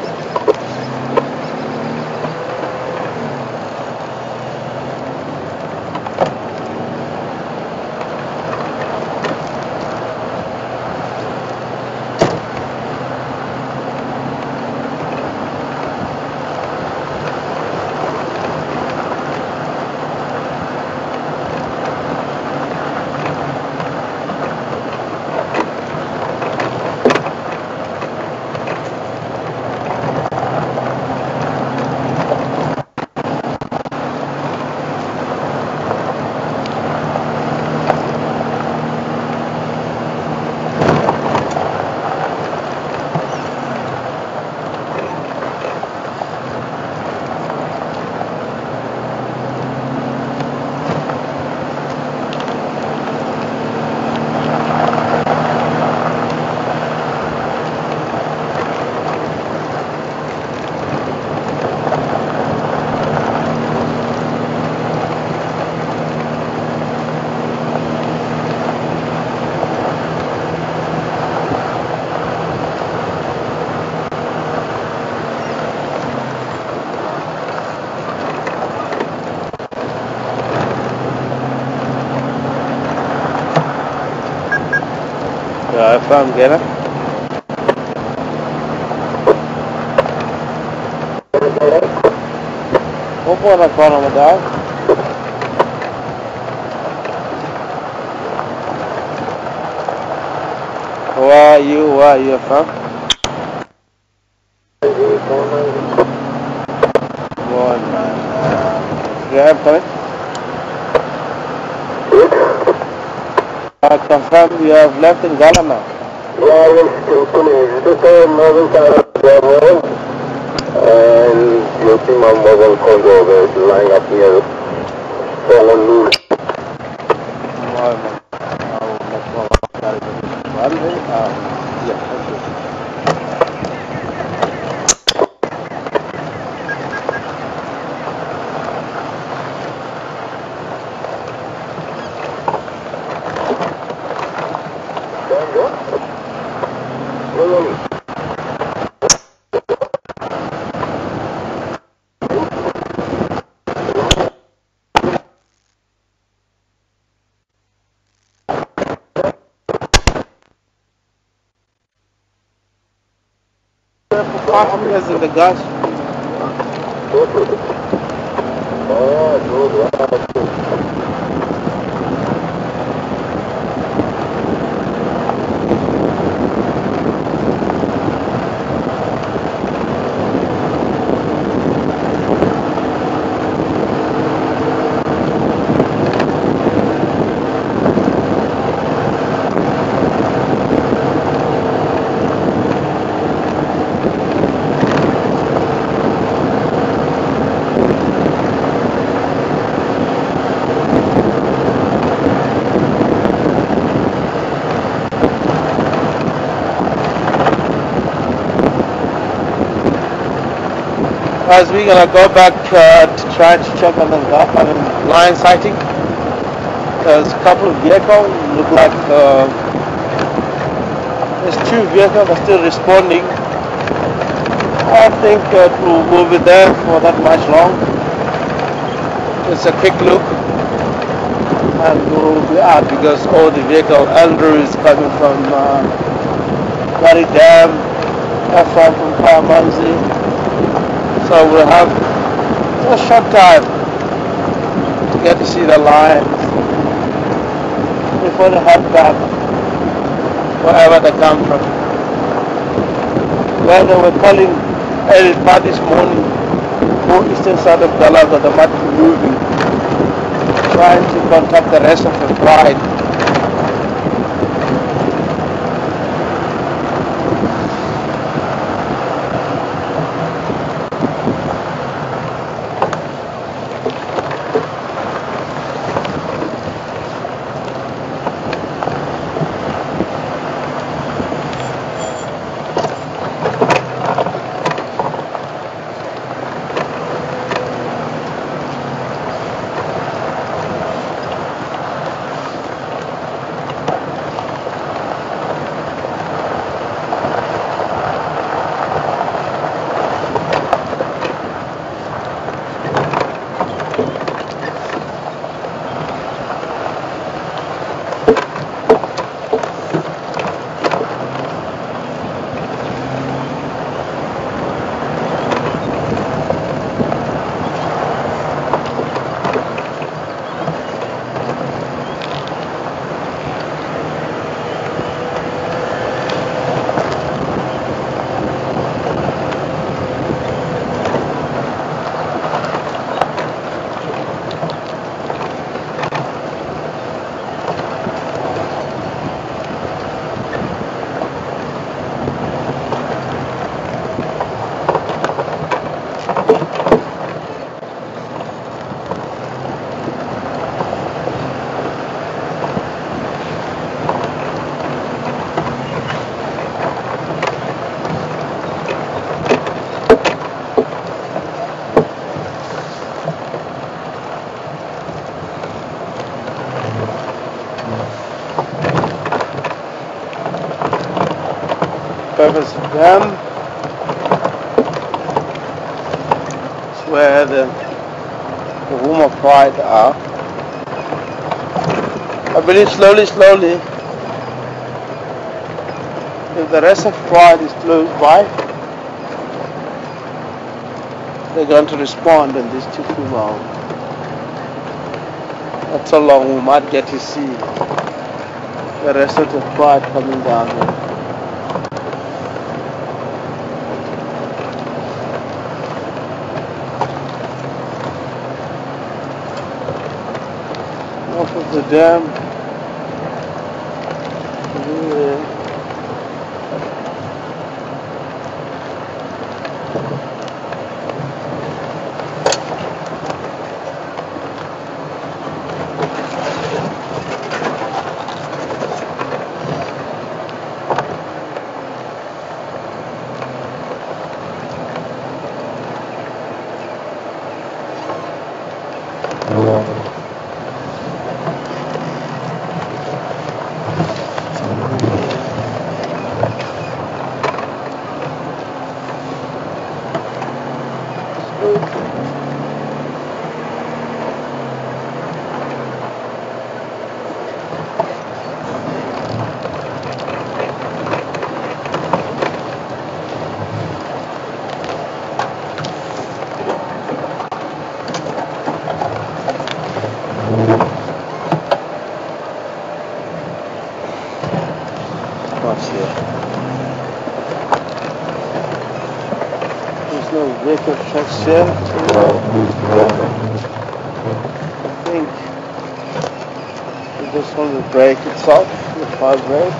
Yeah, I found Gena. What for the corner of the dog? Where are you from? One man. Yeah, I'm coming. Confirm you have left in Ghana now. Yeah, let's continue. Just the northern side of the world. And you'll see my mobile control there lying up here. Someone moves. Passengers in the gas. Guys, we're gonna go back to try to check on the lion sighting. There's a couple of vehicles, look like there's two vehicles are still responding. I think we'll be there for that much long. It's a quick look and we'll be out because all the vehicle, Andrew is coming from Gary Dam, F1 from Karamanzi. So we'll have a short time to get to see the lions before they head back wherever they come from. where they were calling early part this morning, go eastern side of Galaga, the mud moving, trying to contact the rest of the pride. Purpose Dam. It's where the Nkuhuma Pride are. I believe slowly, if the rest of Pride is close by, they're going to respond in this 2 mile. Not so long we might get to see the rest of the Pride coming down here. Off of the dam. Yeah. What's here? There's no vehicle tracks here. I think it's just on the brake itself, the car brake.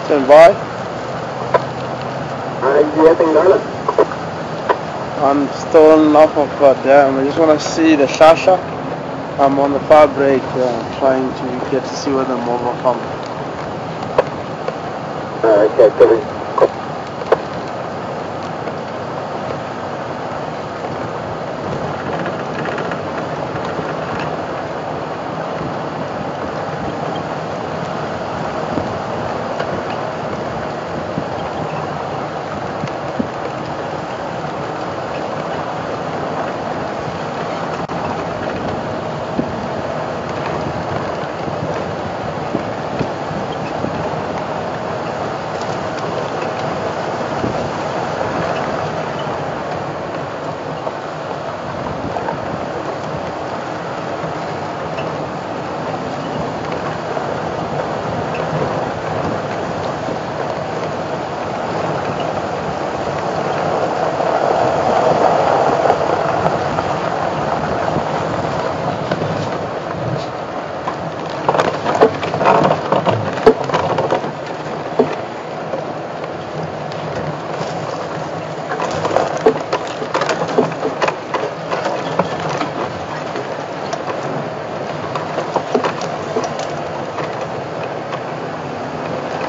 Stand by. I'm stolen off of dam. I just want to see the Shasha. I'm on the far break, trying to get to see where the mobile comes. Okay, copy.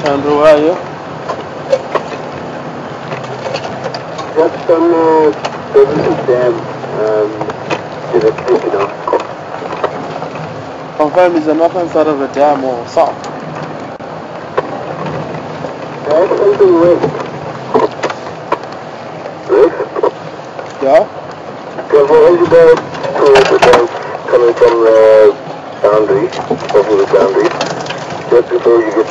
Andrew, where are you? Just on the dam, to the creek, you know. Confirm, is the northern side of the dam or south? That's something west. West? Yeah? Because as you go towards the dam, coming from the boundary, over the boundary, just before you get,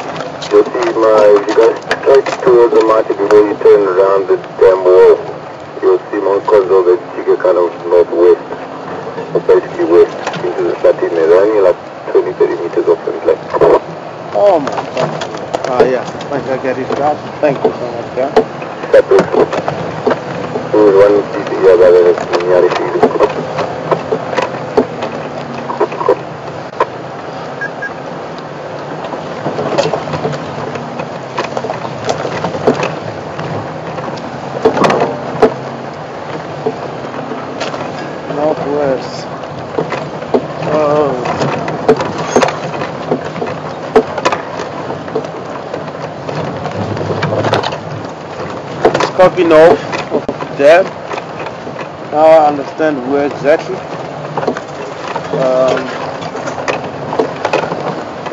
you'll see if you go straight towards the market before you turn around the dam wall, you'll see Mount Conzo that you get kind of northwest, or basically west into the Satin. They're only like 20-30 meters off the lake. Oh my God. Yeah, I get it, God. Thank you so much, God. Separate. There was one piece here that is near the field. Northwest. Oh. It's copy north of the dam. Now I understand where exactly. I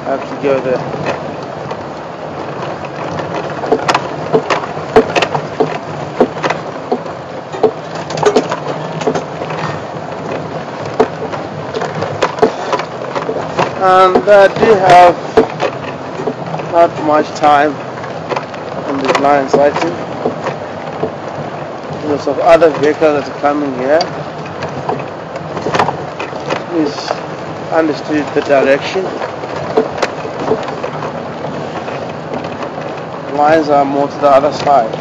have to go there. And I do have not much time on this line sighting because of other vehicles that are coming here. Please understood the direction. Lines are more to the other side.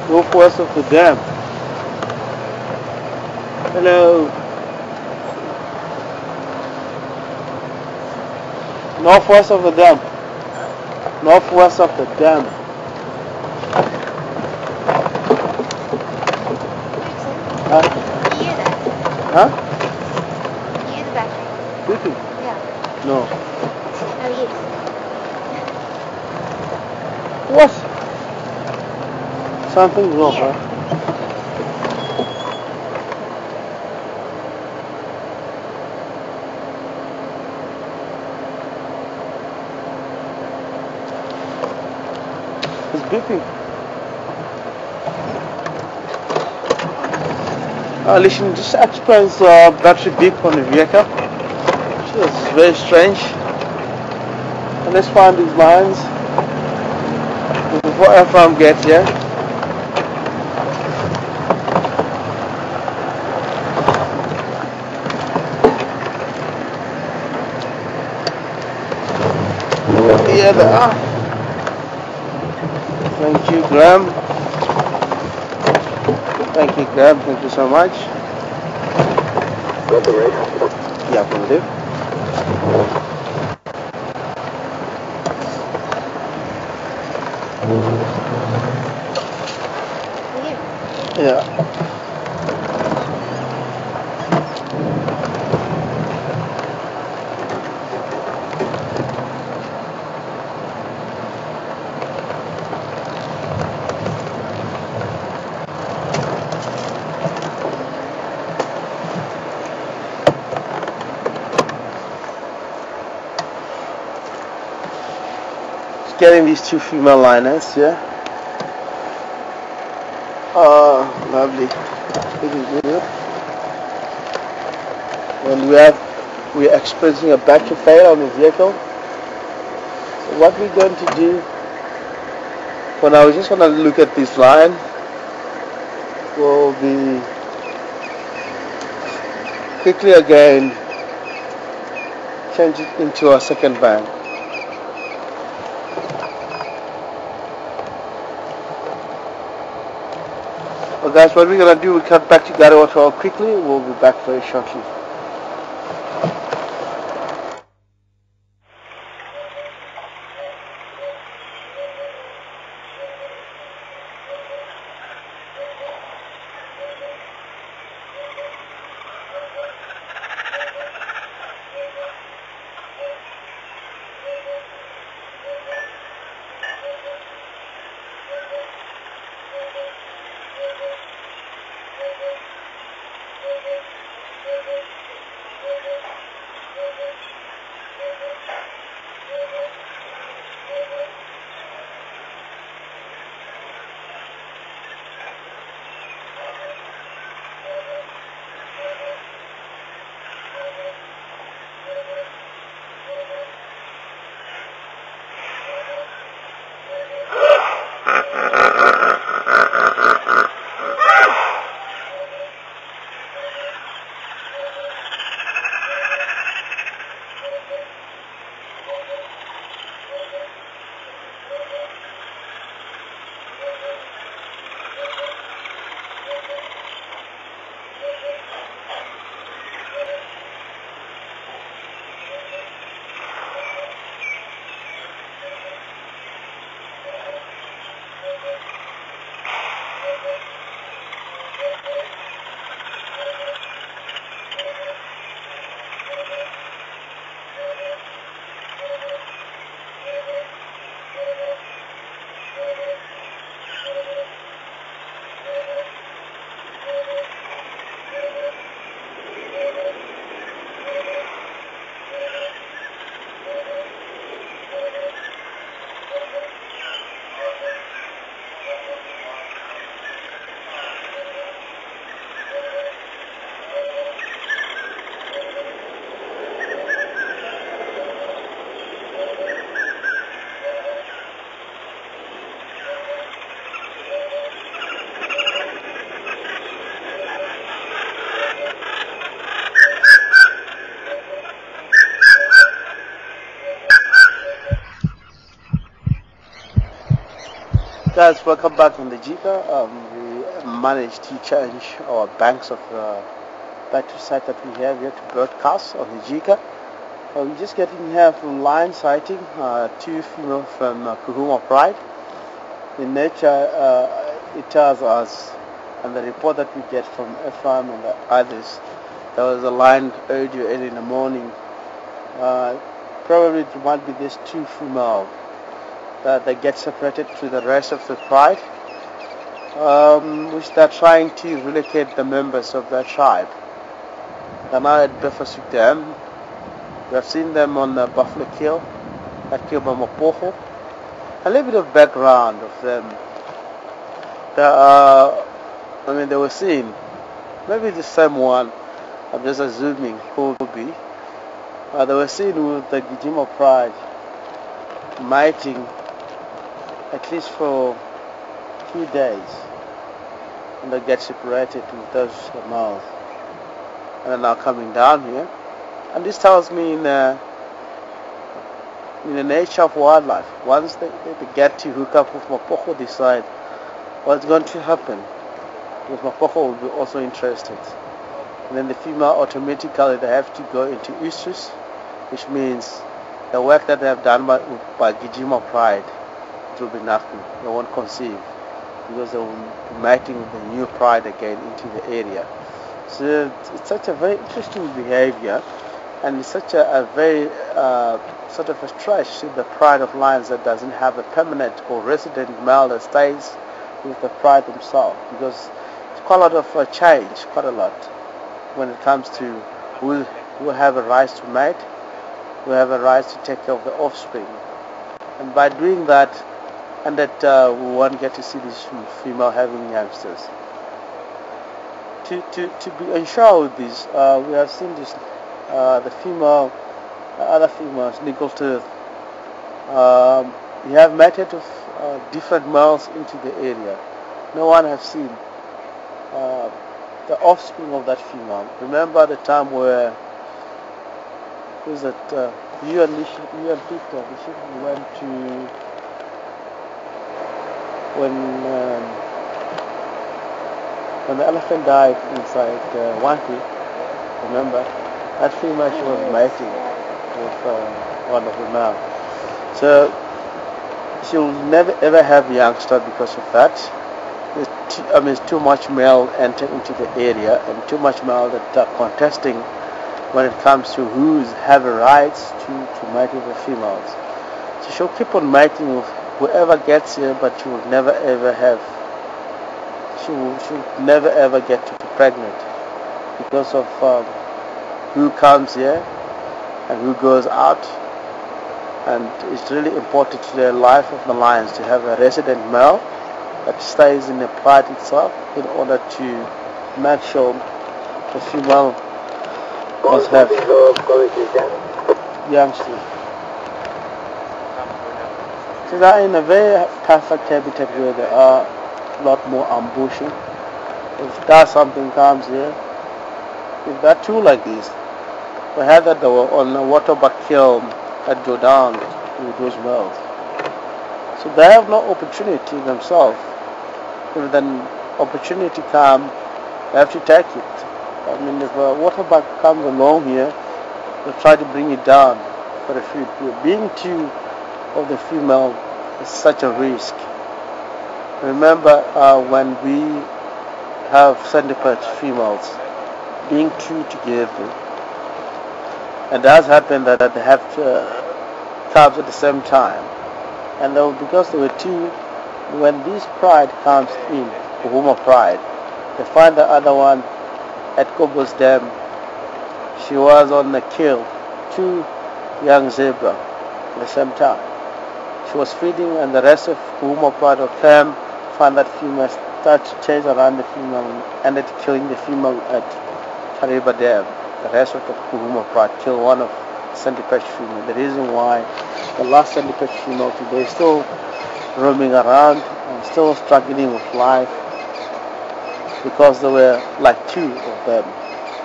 Northwest of the dam. Hello. Northwest of the dam. Northwest of the dam. Huh? You hear that? Huh? You hear the battery? Beeping? Yeah. No. Oh, yes. What? Something's wrong, Here. huh? It's beeping. Listen, just explains battery beep on the vehicle. It's very strange. I let's find these lines before our farm gets here. Here they are. Thank you, Graham. Thank you, Graham. Thank you so much. Got the race? Yeah, will do. Yeah. Getting these two female liners, yeah. Oh, lovely. And we're experiencing a battery fail on the vehicle. So what we're going to do, for now, we're just going to look at this line. We'll be quickly again change it into our second bank. Well guys, what we're going to do, we cut back to Garoto quickly. We'll be back very shortly. Guys, welcome back on the Jika. We managed to change our banks of battery site that we have here to broadcast on the Jika. We're just getting here from line sighting, two female from Nkuhuma Pride. In nature, it tells us, and the report that we get from FM and the others, there was a line earlier early in the morning. Probably it might be these two female. They get separated to the rest of the pride, which they're trying to relocate the members of their tribe. They're now at Befasuk Dam. We have seen them on the Buffalo Kill, at Kilbamapoho. A little bit of background of them. They were seen, maybe the same one, I'm just assuming who will be. They were seen with the Gijima Pride mating at least for a few days, and they get separated with those males, and are now coming down here. And this tells me in the nature of wildlife, once they get to hook up with Mapoko, decide what's going to happen, because Mapoko will be also interested. And then the female automatically they have to go into estrus, which means the work that they have done by Gijima pride, it will be nothing. They won't conceive because they will be mating with the new pride again into the area. So it's such a very interesting behavior, and it's such a very sort of a stretch to the pride of lions that doesn't have a permanent or resident male that stays with the pride themselves, because it's quite a lot of change, quite a lot, when it comes to who have a right to mate, who have a right to take care of the offspring. And by doing that, and that we won't get to see this female having youngsters. To be unsure with this, we have seen this, the female, other females, Snaggletooth, we have mated with different males into the area. No one has seen the offspring of that female. Remember the time where you and Peter we went to when the elephant died inside Wanki. Remember that female, she was mating with one of the males. So she will never ever have a youngster because of that. It's too much male enter into the area, and too much male that are contesting when it comes to who's have a rights to mate with the females. So she'll keep on mating with whoever gets here, but she will never ever have. She'll never ever get to be pregnant because of who comes here and who goes out. And it's really important to the life of the lions to have a resident male that stays in the pride itself in order to make sure the female must have youngsters. So they're in a very perfect habitat where there are a lot more ambushing. If that something comes here, if there are two like this, we had that they were on a waterbuck kill at Jordan with those males. So they have no opportunity themselves. If an opportunity comes, they have to take it. I mean, if a waterbuck comes along here, they try to bring it down for a feed. Being two of the female is such a risk. Remember when we have centipede females, being two together, it does happen that they have calves at the same time. And because there were two, when this pride comes in, Nkuhuma pride, they find the other one at Kobo's Dam. She was on the kill, two young zebra at the same time. She was feeding, and the rest of Nkuhuma pride of them found that female, start to chase around the female, and ended killing the female at Kariba Dam. The rest of the Nkuhuma pride killed one of the centipede female. The reason why the last centipede female today is still roaming around and still struggling with life, because there were like two of them.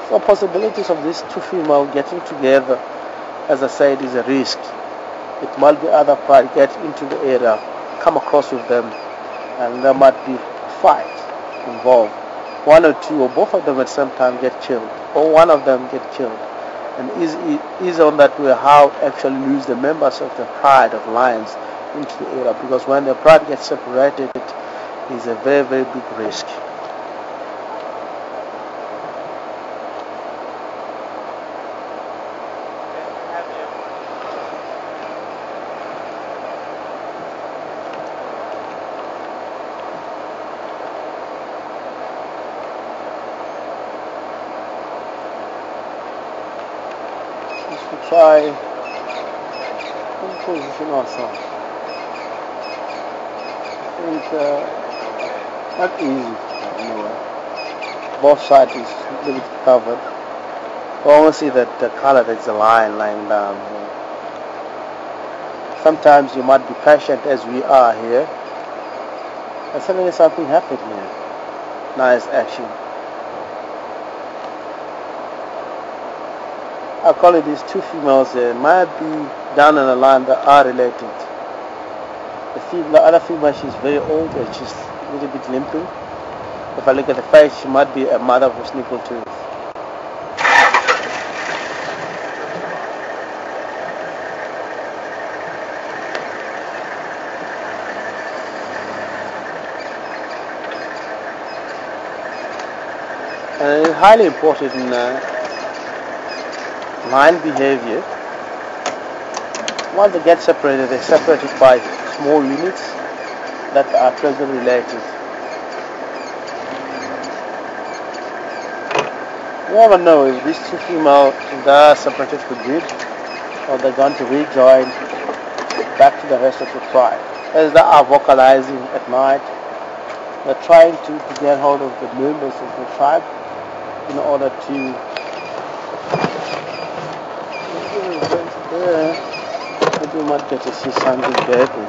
So possibilities of these two females getting together, as I said, is a risk. It might be other pride get into the area, come across with them, and there might be a fight involved. One or two or both of them at the same time get killed, or one of them get killed. And is on that way how actually lose the members of the pride of lions into the area, because when the pride gets separated, it is a very, very big risk. Try and position ourselves. It's not easy anyway. Both sides is a little bit covered. You almost see that the color that's a line lying down here. Sometimes you might be patient as we are here, and suddenly something happened here. Nice action. I call it these two females here. Might be down on the line that are related. The other female, she's very old and she's a little bit limping. If I look at the face, she might be a mother for Snaggletooth. And it's highly important in line behavior. Once they get separated, they're separated by small units that are closely related. You never know if these two females are separated for good or they're going to rejoin back to the rest of the tribe. As they are vocalizing at night, they're trying to get hold of the members of the tribe in order to maybe we might get to see something better.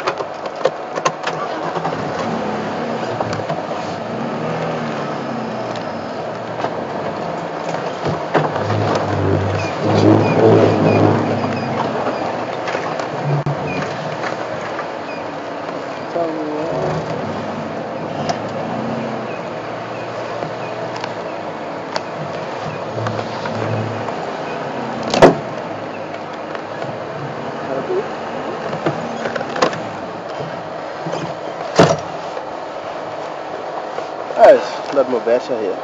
It's a lot more better here.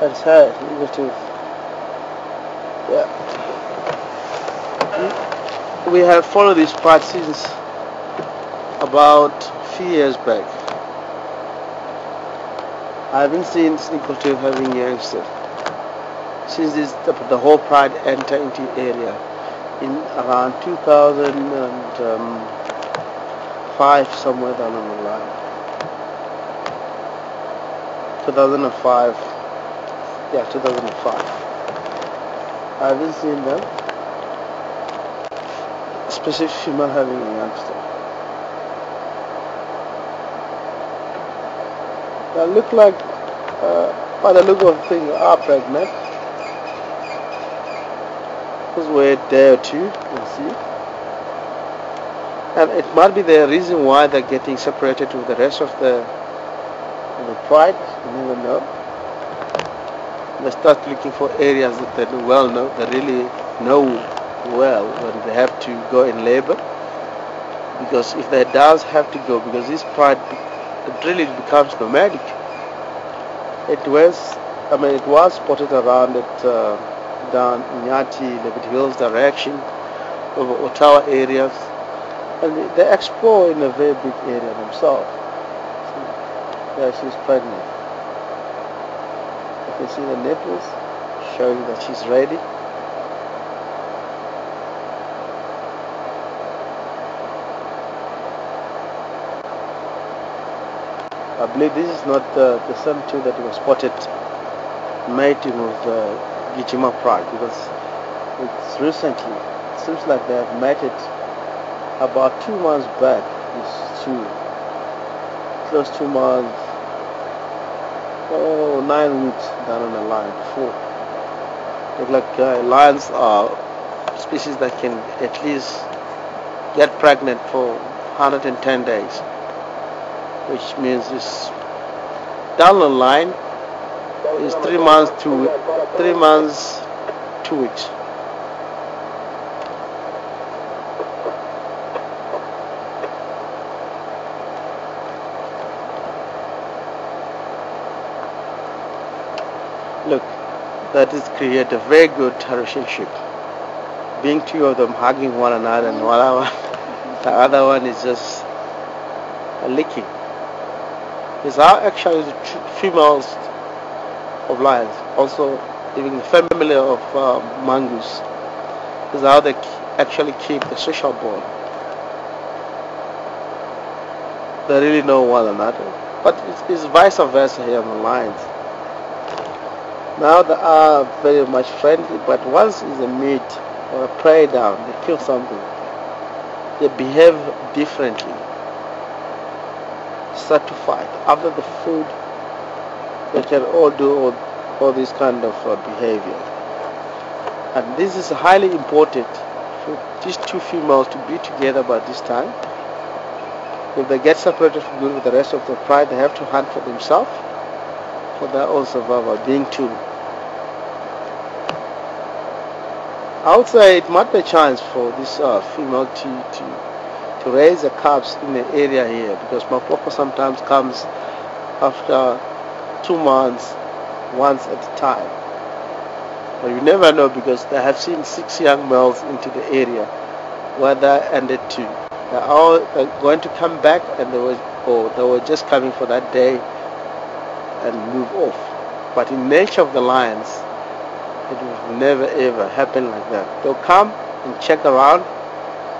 That's her, Snaggletooth. Yeah. We have followed this part since about a few years back. I haven't seen Snaggletooth having youngsters since the whole pride entered into area in around 2005, somewhere down on the line. 2005. Yeah, 2005. I haven't seen them. Specific female having a youngster. They look like, by the look of things, are pregnant. This way a day or two, you can see. And it might be the reason why they're getting separated with the rest of the pride. You never know. They start looking for areas that they well know, they really know well when they have to go in labor. Because if they does have to go, because this pride, it really becomes nomadic. It was spotted around it down Nyati, Liberty Hills direction, over Ottawa areas, and they explore in a very big area themselves. So, yeah, she's pregnant. You can see the nipples showing that she's ready. I believe this is not the same two that was spotted mating with Nkuhuma pride, because it's recently. It seems like they have mated about 2 months back. These two, close 2 months, 9 weeks down on the line. 4. Look like lions are species that can at least get pregnant for 110 days, which means this down the line is 3 months to 2 weeks. Look, that is create a very good relationship. Being 2 of them hugging one another, and the other one is just licking. These are actually the females of lions, also even the family of mongoose. This is how they actually keep the social bond. They really know one another, but it's vice versa here on the lions. Now they are very much friendly, but once is a meat or a prey down, they kill something, they behave differently, start to fight. After the food, they can all do all this kind of behavior. And this is highly important for these two females to be together by this time. If they get separated from with the rest of the pride, they have to hunt for themselves, for their own survival, being two. I would say it might be a chance for this female to raise the cubs in the area here, because Mapoko sometimes comes after 2 months, once at a time. But you never know, because they have seen 6 young males into the area where they ended 2. They're all going to come back, and they were just coming for that day and move off. But in nature of the lions, it will never ever happen like that. They'll come and check around,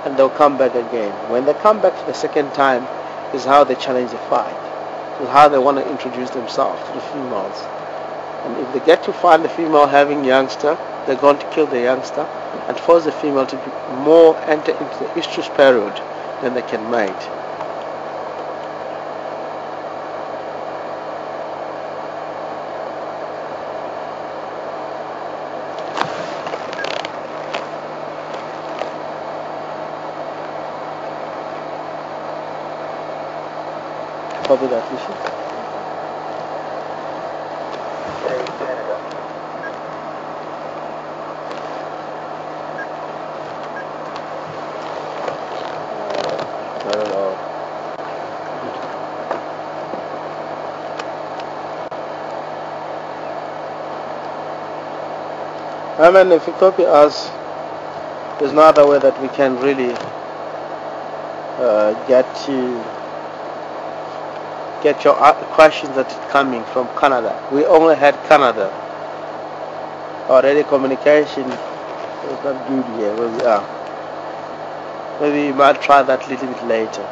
and they'll come back again. When they come back the second time is how they challenge the fight. Is how they want to introduce themselves to the females. And if they get to find the female having youngster, they're going to kill the youngster and force the female to more enter into the estrus period than they can mate. Copy that, Rishi. I mean, if you copy us, there's no other way that we can really get your questions that is coming from Canada. We only had Canada. Already communication is not good here where we are. Maybe we might try that a little bit later.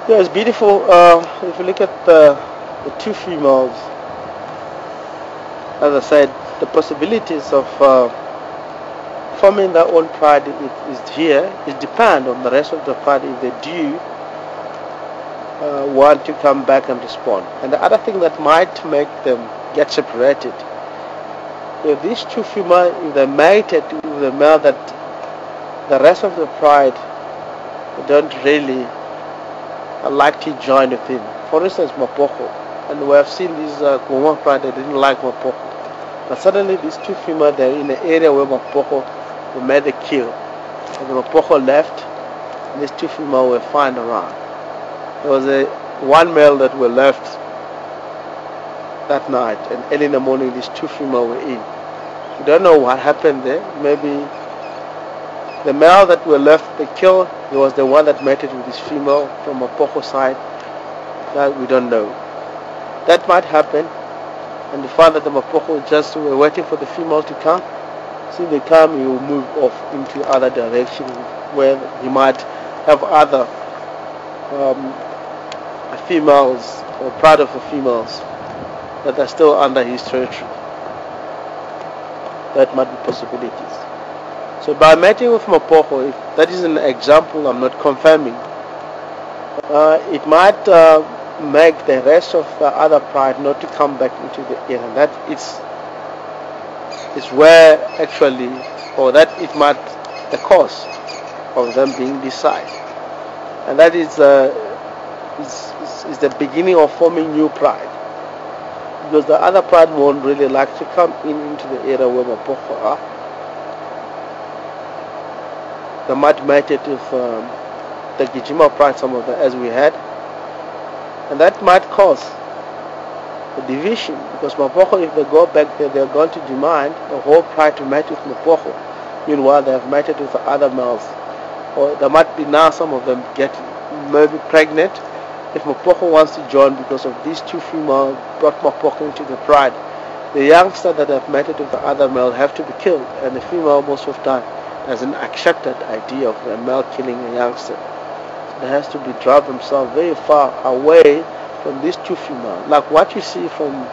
Yeah, it's beautiful. If you look at the two females, as I said, the possibilities of forming their own pride is here. It depends on the rest of the pride if they do want to come back and respond. And the other thing that might make them get separated, if these two females, if they mated with a male that the rest of the pride don't really like to join with him. For instance, Mapoko, and we have seen these Nkuhuma pride, they didn't like Mapoko, but suddenly these two females, they're in the area where Mapoko made the kill, and Mapoko left, and these two females were found around. There was one male that were left that night, and early in the morning these two females were in. We don't know what happened there. Maybe the male that were left, the kill, he was the one that mated with this female from a Mapoko side. That we don't know. That might happen, and the fact that the Mapoko just were waiting for the female to come. See, they come, he will move off into other direction where he might have other females or part of the females that are still under his territory. That might be possibilities. So by mating with Mapoko, if that is an example, I'm not confirming, it might make the rest of the other pride not to come back into the area. And that is where actually, or that it might the cause of them being beside. And that is the beginning of forming new pride. Because the other pride won't really like to come into the area where Mapoko are. They might mate it with the Gijima pride, some of them, as we had. And that might cause a division, because Mapoko, if they go back there, they're going to demand the whole pride to mate with Mapoko. Meanwhile, they have mated with the other males. Or there might be now some of them getting maybe pregnant. If Mapoko wants to join because of these two females brought Mapoko into the pride, the youngster that have mated with the other male have to be killed, and the female most of the time has an accepted idea of a male killing a youngster. So they have to be dropped themselves very far away from these two females. Like what you see from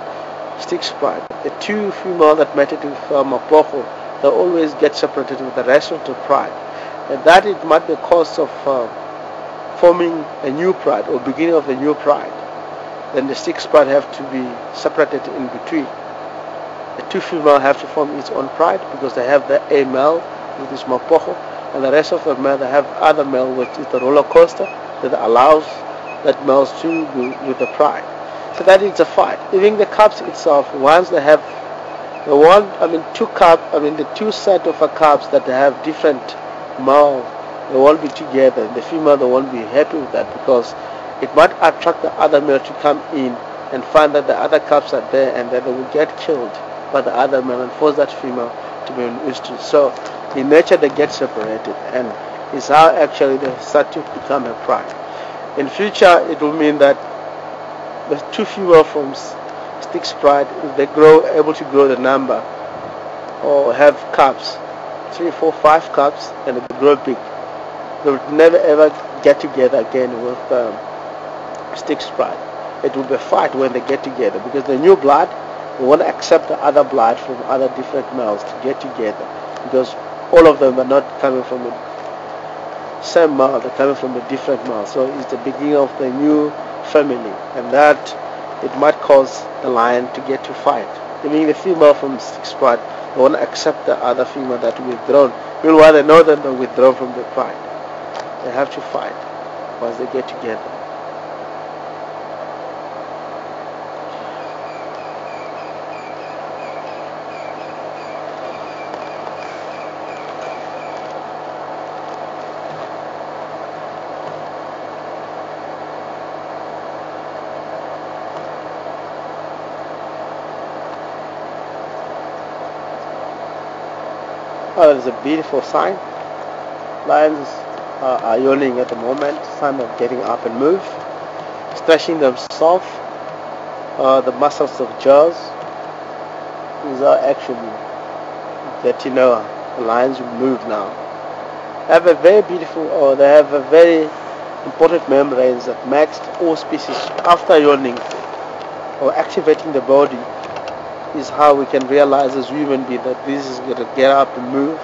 Stick's pride, the two females that mated with Mapocho, they always get separated with the rest of the pride. And that it might be a cause of forming a new pride or beginning of a new pride. Then the Stick's pride have to be separated in between. The two females have to form its own pride because they have the A male, which is Mapocho, and the rest of the male they have other male, which is the roller coaster that allows that males to go with the pride. So that is a fight. Even the cubs itself, once they have the two set of cubs that they have different males, they won't be together. The female they won't be happy with that because it might attract the other male to come in and find that the other cubs are there, and then they will get killed by the other male and force that female to be used to. So in nature they get separated, and it's how actually they start to become a pride. In future it will mean that the two female from Stick's pride, if they grow able to grow the number or have cubs, 3, 4, 5 cubs, and they grow big, they would never ever get together again with Stick's pride. It will be a fight when they get together because the new blood will want to accept the other blood from other different males to get together because all of them are not coming from the same male, they're coming from a different male. So it's the beginning of the new family, and that it might cause the lion to get to fight. I mean the female from Stick's pride, they want to accept the other female that withdrawn. Meanwhile they know that they're withdrawn from the pride. They have to fight once they get together. Oh, it's a beautiful sign. Lions are yawning at the moment, sign of getting up and move, stretching themselves. The muscles of jaws. These are actually that the lions will move now. They have a very beautiful, or they have a very important membranes that makes all species after yawning or activating the body. Is how we can realize as human beings that this is going to get up and move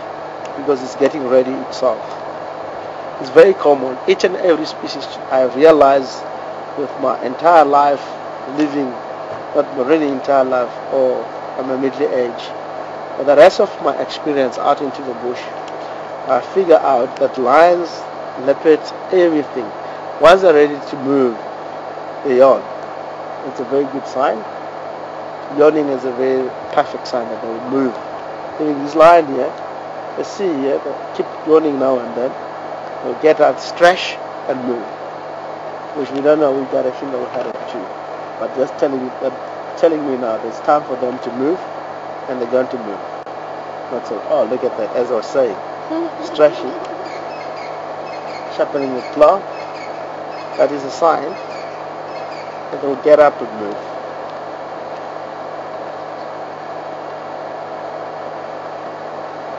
because it's getting ready itself. It's very common. Each and every species I have realized with my entire life living, not really entire life, or I'm a middle age, but the rest of my experience out into the bush, I figure out that lions, leopards, everything, once they're ready to move, they yawn. It's a very good sign. Yawning is a very perfect sign that they will move. Even this lion here, let's see here, they keep yawning now and then. They'll get out, stretch and move. Which we don't know, we've got a female had it too. But just telling me now, there's time for them to move, and they're going to move. Not so, oh look at that, as I was saying. Stretching, sharpening the claw. That is a sign that they'll get up and move.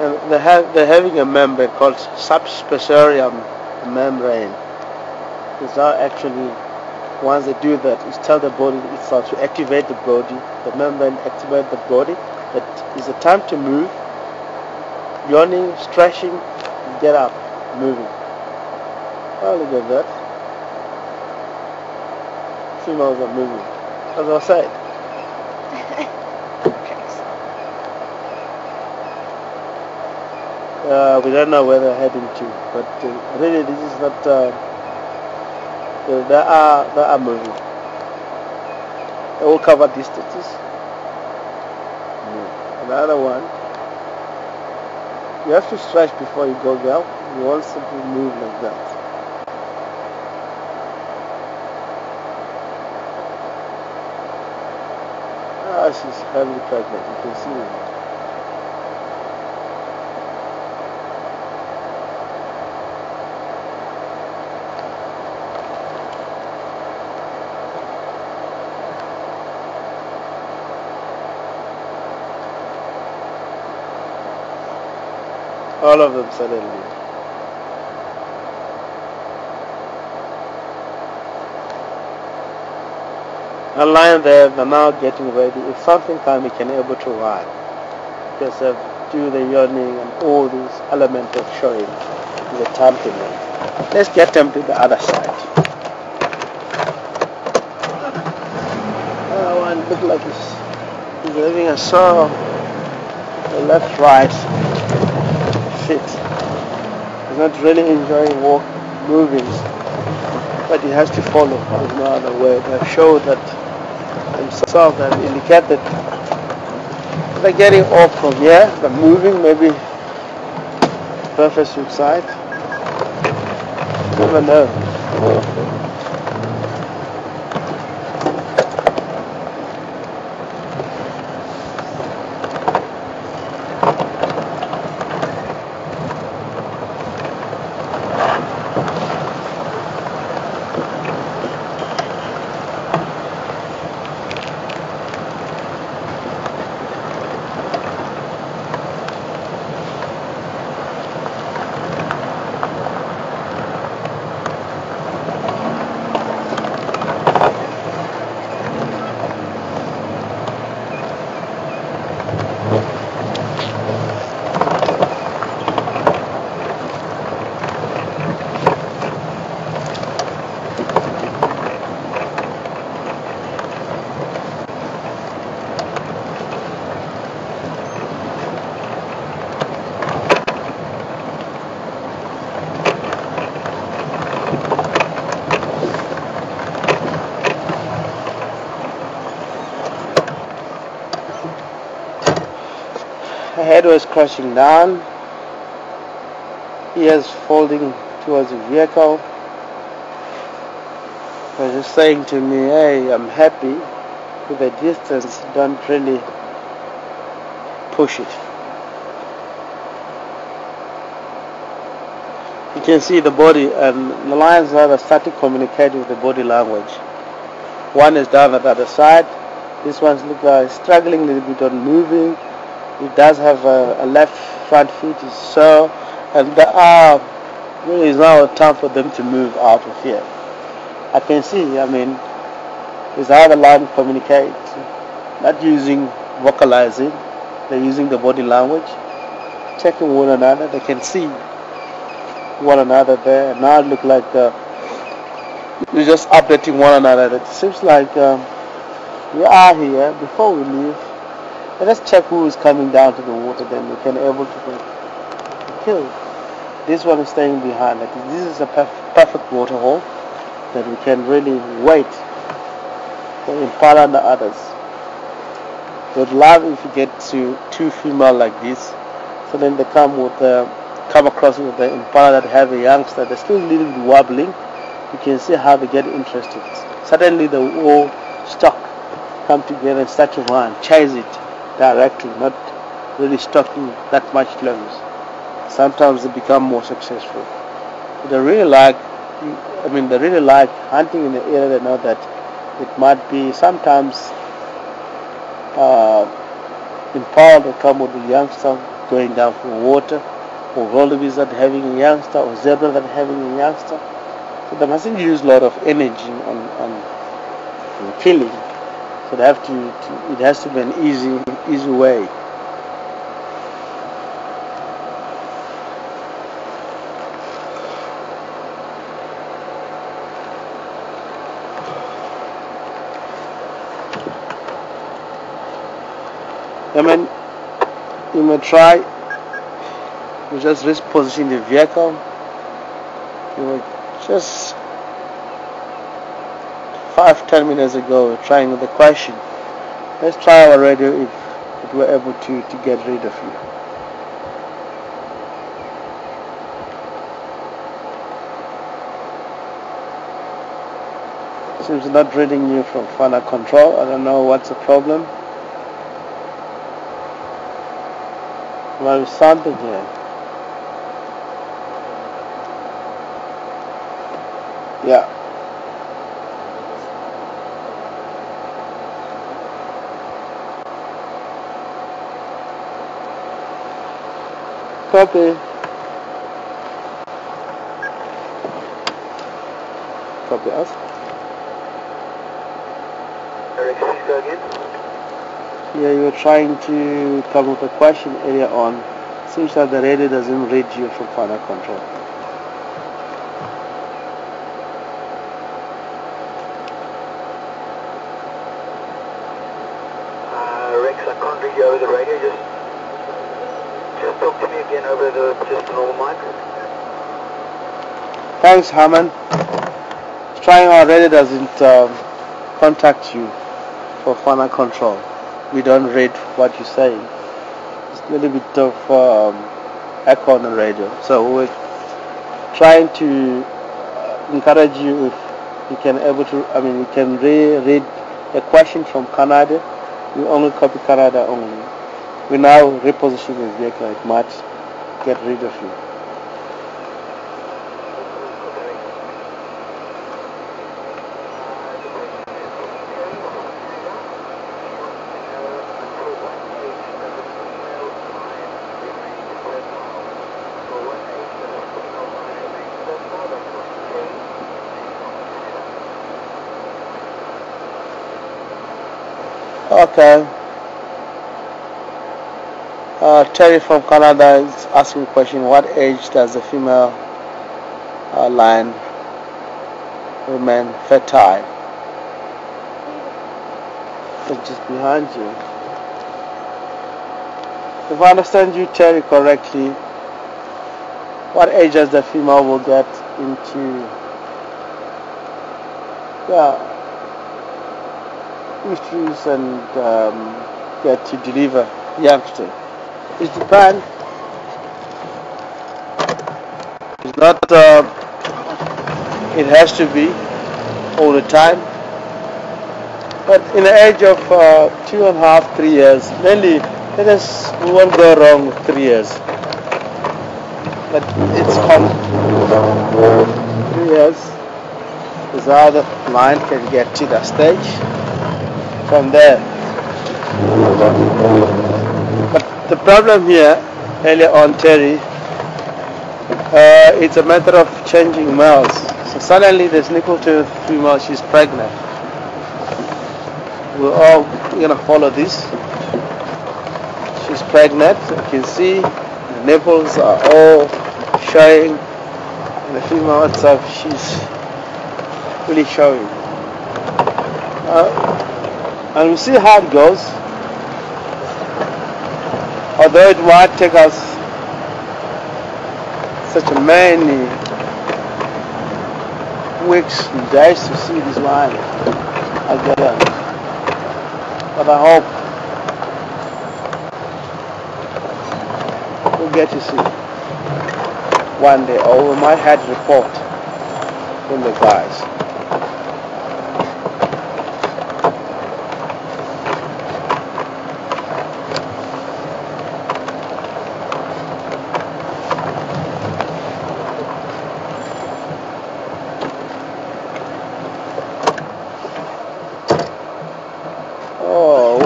And they're having a membrane called subspeciarium membrane. It's not actually, once they do that, it's tell the body itself to activate the body. The membrane activates the body. That is the time to move. Yawning, stretching, get up, moving. Oh, look at that. Females are moving. As I said. We don't know where they're heading to, but really this is not, they are moving. They will cover distances. Another one, you have to stretch before you go girl. You won't simply move like that. She's heavily pregnant, you can see it. All of them suddenly. A lion there, they're now getting ready. If something comes, we can be able to run. Because do the yawning and all these elements of showing the temperament. Let's get them to the other side. One look like he's having a saw. The left right sit. He's not really enjoying moving, but he has to follow. There's no other way. They've showed that themselves that indicate that they're getting off from here, they're moving maybe further side. Never know. Her head was crashing down, ears folding towards the vehicle. She was just saying to me, hey, I'm happy with the distance, don't really push it. You can see the body, and the lions have started communicating with the body language. One is down at the other side. This one's look like struggling a little bit on moving. It does have a left front feet is sore, and the arm really is now time for them to move out of here. I can see, I mean, is how the lion communicate, not using vocalizing, they're using the body language, checking one another. They can see one another there, and now it look like they're just updating one another. It seems like we are here before we leave. Let's check who is coming down to the water, then we can able to get killed. This one is staying behind. Like this is a perfect water hole that we can really wait for Impala and the others. Would love if you get to two female like this, so then they come across with the Impala that have a youngster. They're still a little bit wobbling. You can see how they get interested. Suddenly the whole stock come together and start to run, chase it directly, not really stalking that much close. Sometimes they become more successful. They really like hunting in the area. They know that it might be sometimes Impala that come with a youngster going down from the water, or wildebeest that having a youngster, or zebra that having a youngster. So they mustn't use a lot of energy on killing. So they have to it has to be an easy way. I mean, you may try to just reposition the vehicle. You will just 5-10 minutes ago we were trying the question. Let's try our radio if we're able to get rid of you. Seems not reading you from final control. I don't know what's the problem. Well, something here. Yeah. Copy. copy us. Eric, please go again. Yeah, you were trying to come with a question earlier on. Seems that the radio doesn't read you from final control. Rex, I can't read you over the radio. Just talk to me again over just the normal mic. Thanks, Haman. Trying our radio doesn't contact you for final control. We don't read what you're saying. It's a little bit of echo on the radio. So we're trying to encourage you if you can you can read a question from Canada. You only copy Canada only. We now reposition the vehicle. It might get rid of you. Okay. Terry from Canada is asking a question. What age does the female lion remain fertile? It's just behind you. If I understand you, Terry, correctly, what age does the female will get into issues and get to deliver youngster? It depends. It's not. It has to be all the time. But in the age of 2.5, 3 years, mainly, we won't go wrong with 3 years. But it's common. 3 years is how the lion can get to the stage. From there. But the problem here, earlier on, Terry, it's a matter of changing males. So suddenly the Snaggletooth female, she's pregnant. We're all gonna follow this. She's pregnant. You can see the nipples are all showing. And the female itself, she's really showing. And we'll see how it goes. Although it might take us such many weeks and days to see this line again. But I hope we'll get to see one day, or we might have a report from the guys.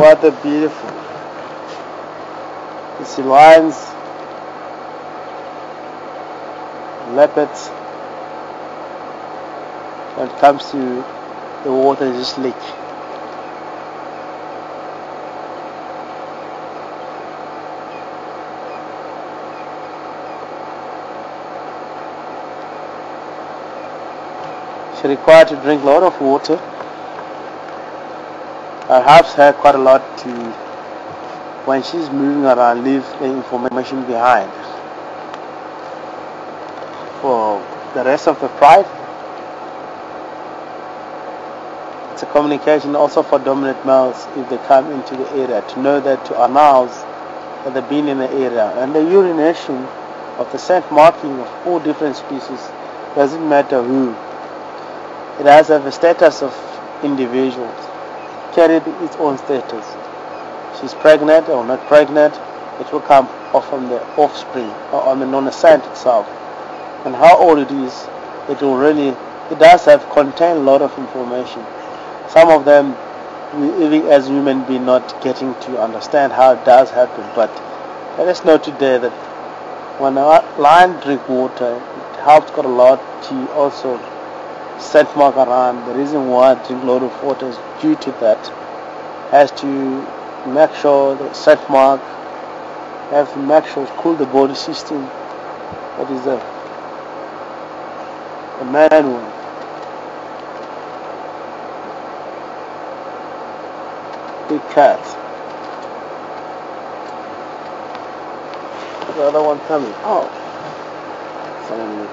What a beautiful. You see lions, leopards. When it comes to the water, it's just slick. She's required to drink a lot of water. Perhaps her quite a lot to, when she's moving around, leave the information behind. For the rest of the pride, it's a communication also for dominant males if they come into the area, to know that, to announce that they've been in the area. And the urination of the scent marking of all different species, doesn't matter who. It has to have a status of individuals. Carried its own status. She's pregnant or not pregnant, it will come off from the offspring or on the scent itself. And how old it is, it does have contain a lot of information. Some of them, we, even as human beings, not getting to understand how it does happen. But let us know today that when a lion drink water, it helps quite a lot to also scent mark around. The reason why I drink a lot of water is due to that. Has to make sure the scent mark, have to make sure it's cool the body system. What is that? A manual. Big cat. The other one coming. Oh. Someone.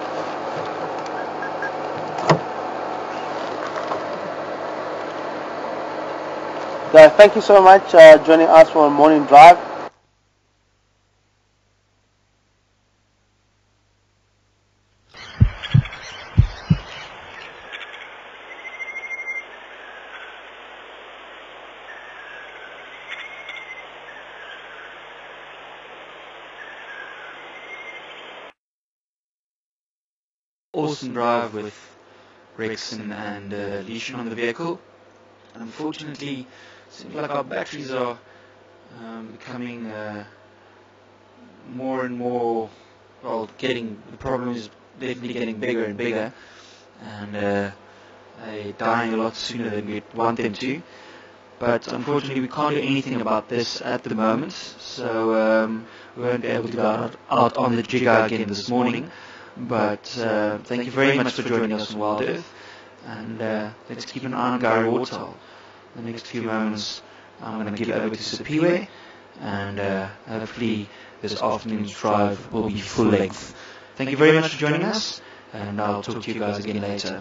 Guys, thank you so much joining us for a morning drive. Awesome drive with Rexon and Leishon on the vehicle. Unfortunately, it seems like our batteries are becoming more and more, well, the problem is definitely getting bigger and bigger, and they're dying a lot sooner than we'd want them to. But unfortunately, we can't do anything about this at the moment, so we won't be able to go out on the jigger again this morning. But thank you very much for joining us on Wild Earth, and let's keep an eye on Gary Wartall. In the next few moments, I'm going to give it over to Sipiwe, and hopefully this afternoon's drive will be full length. Thank you very much for joining us, and I'll talk to you guys again later.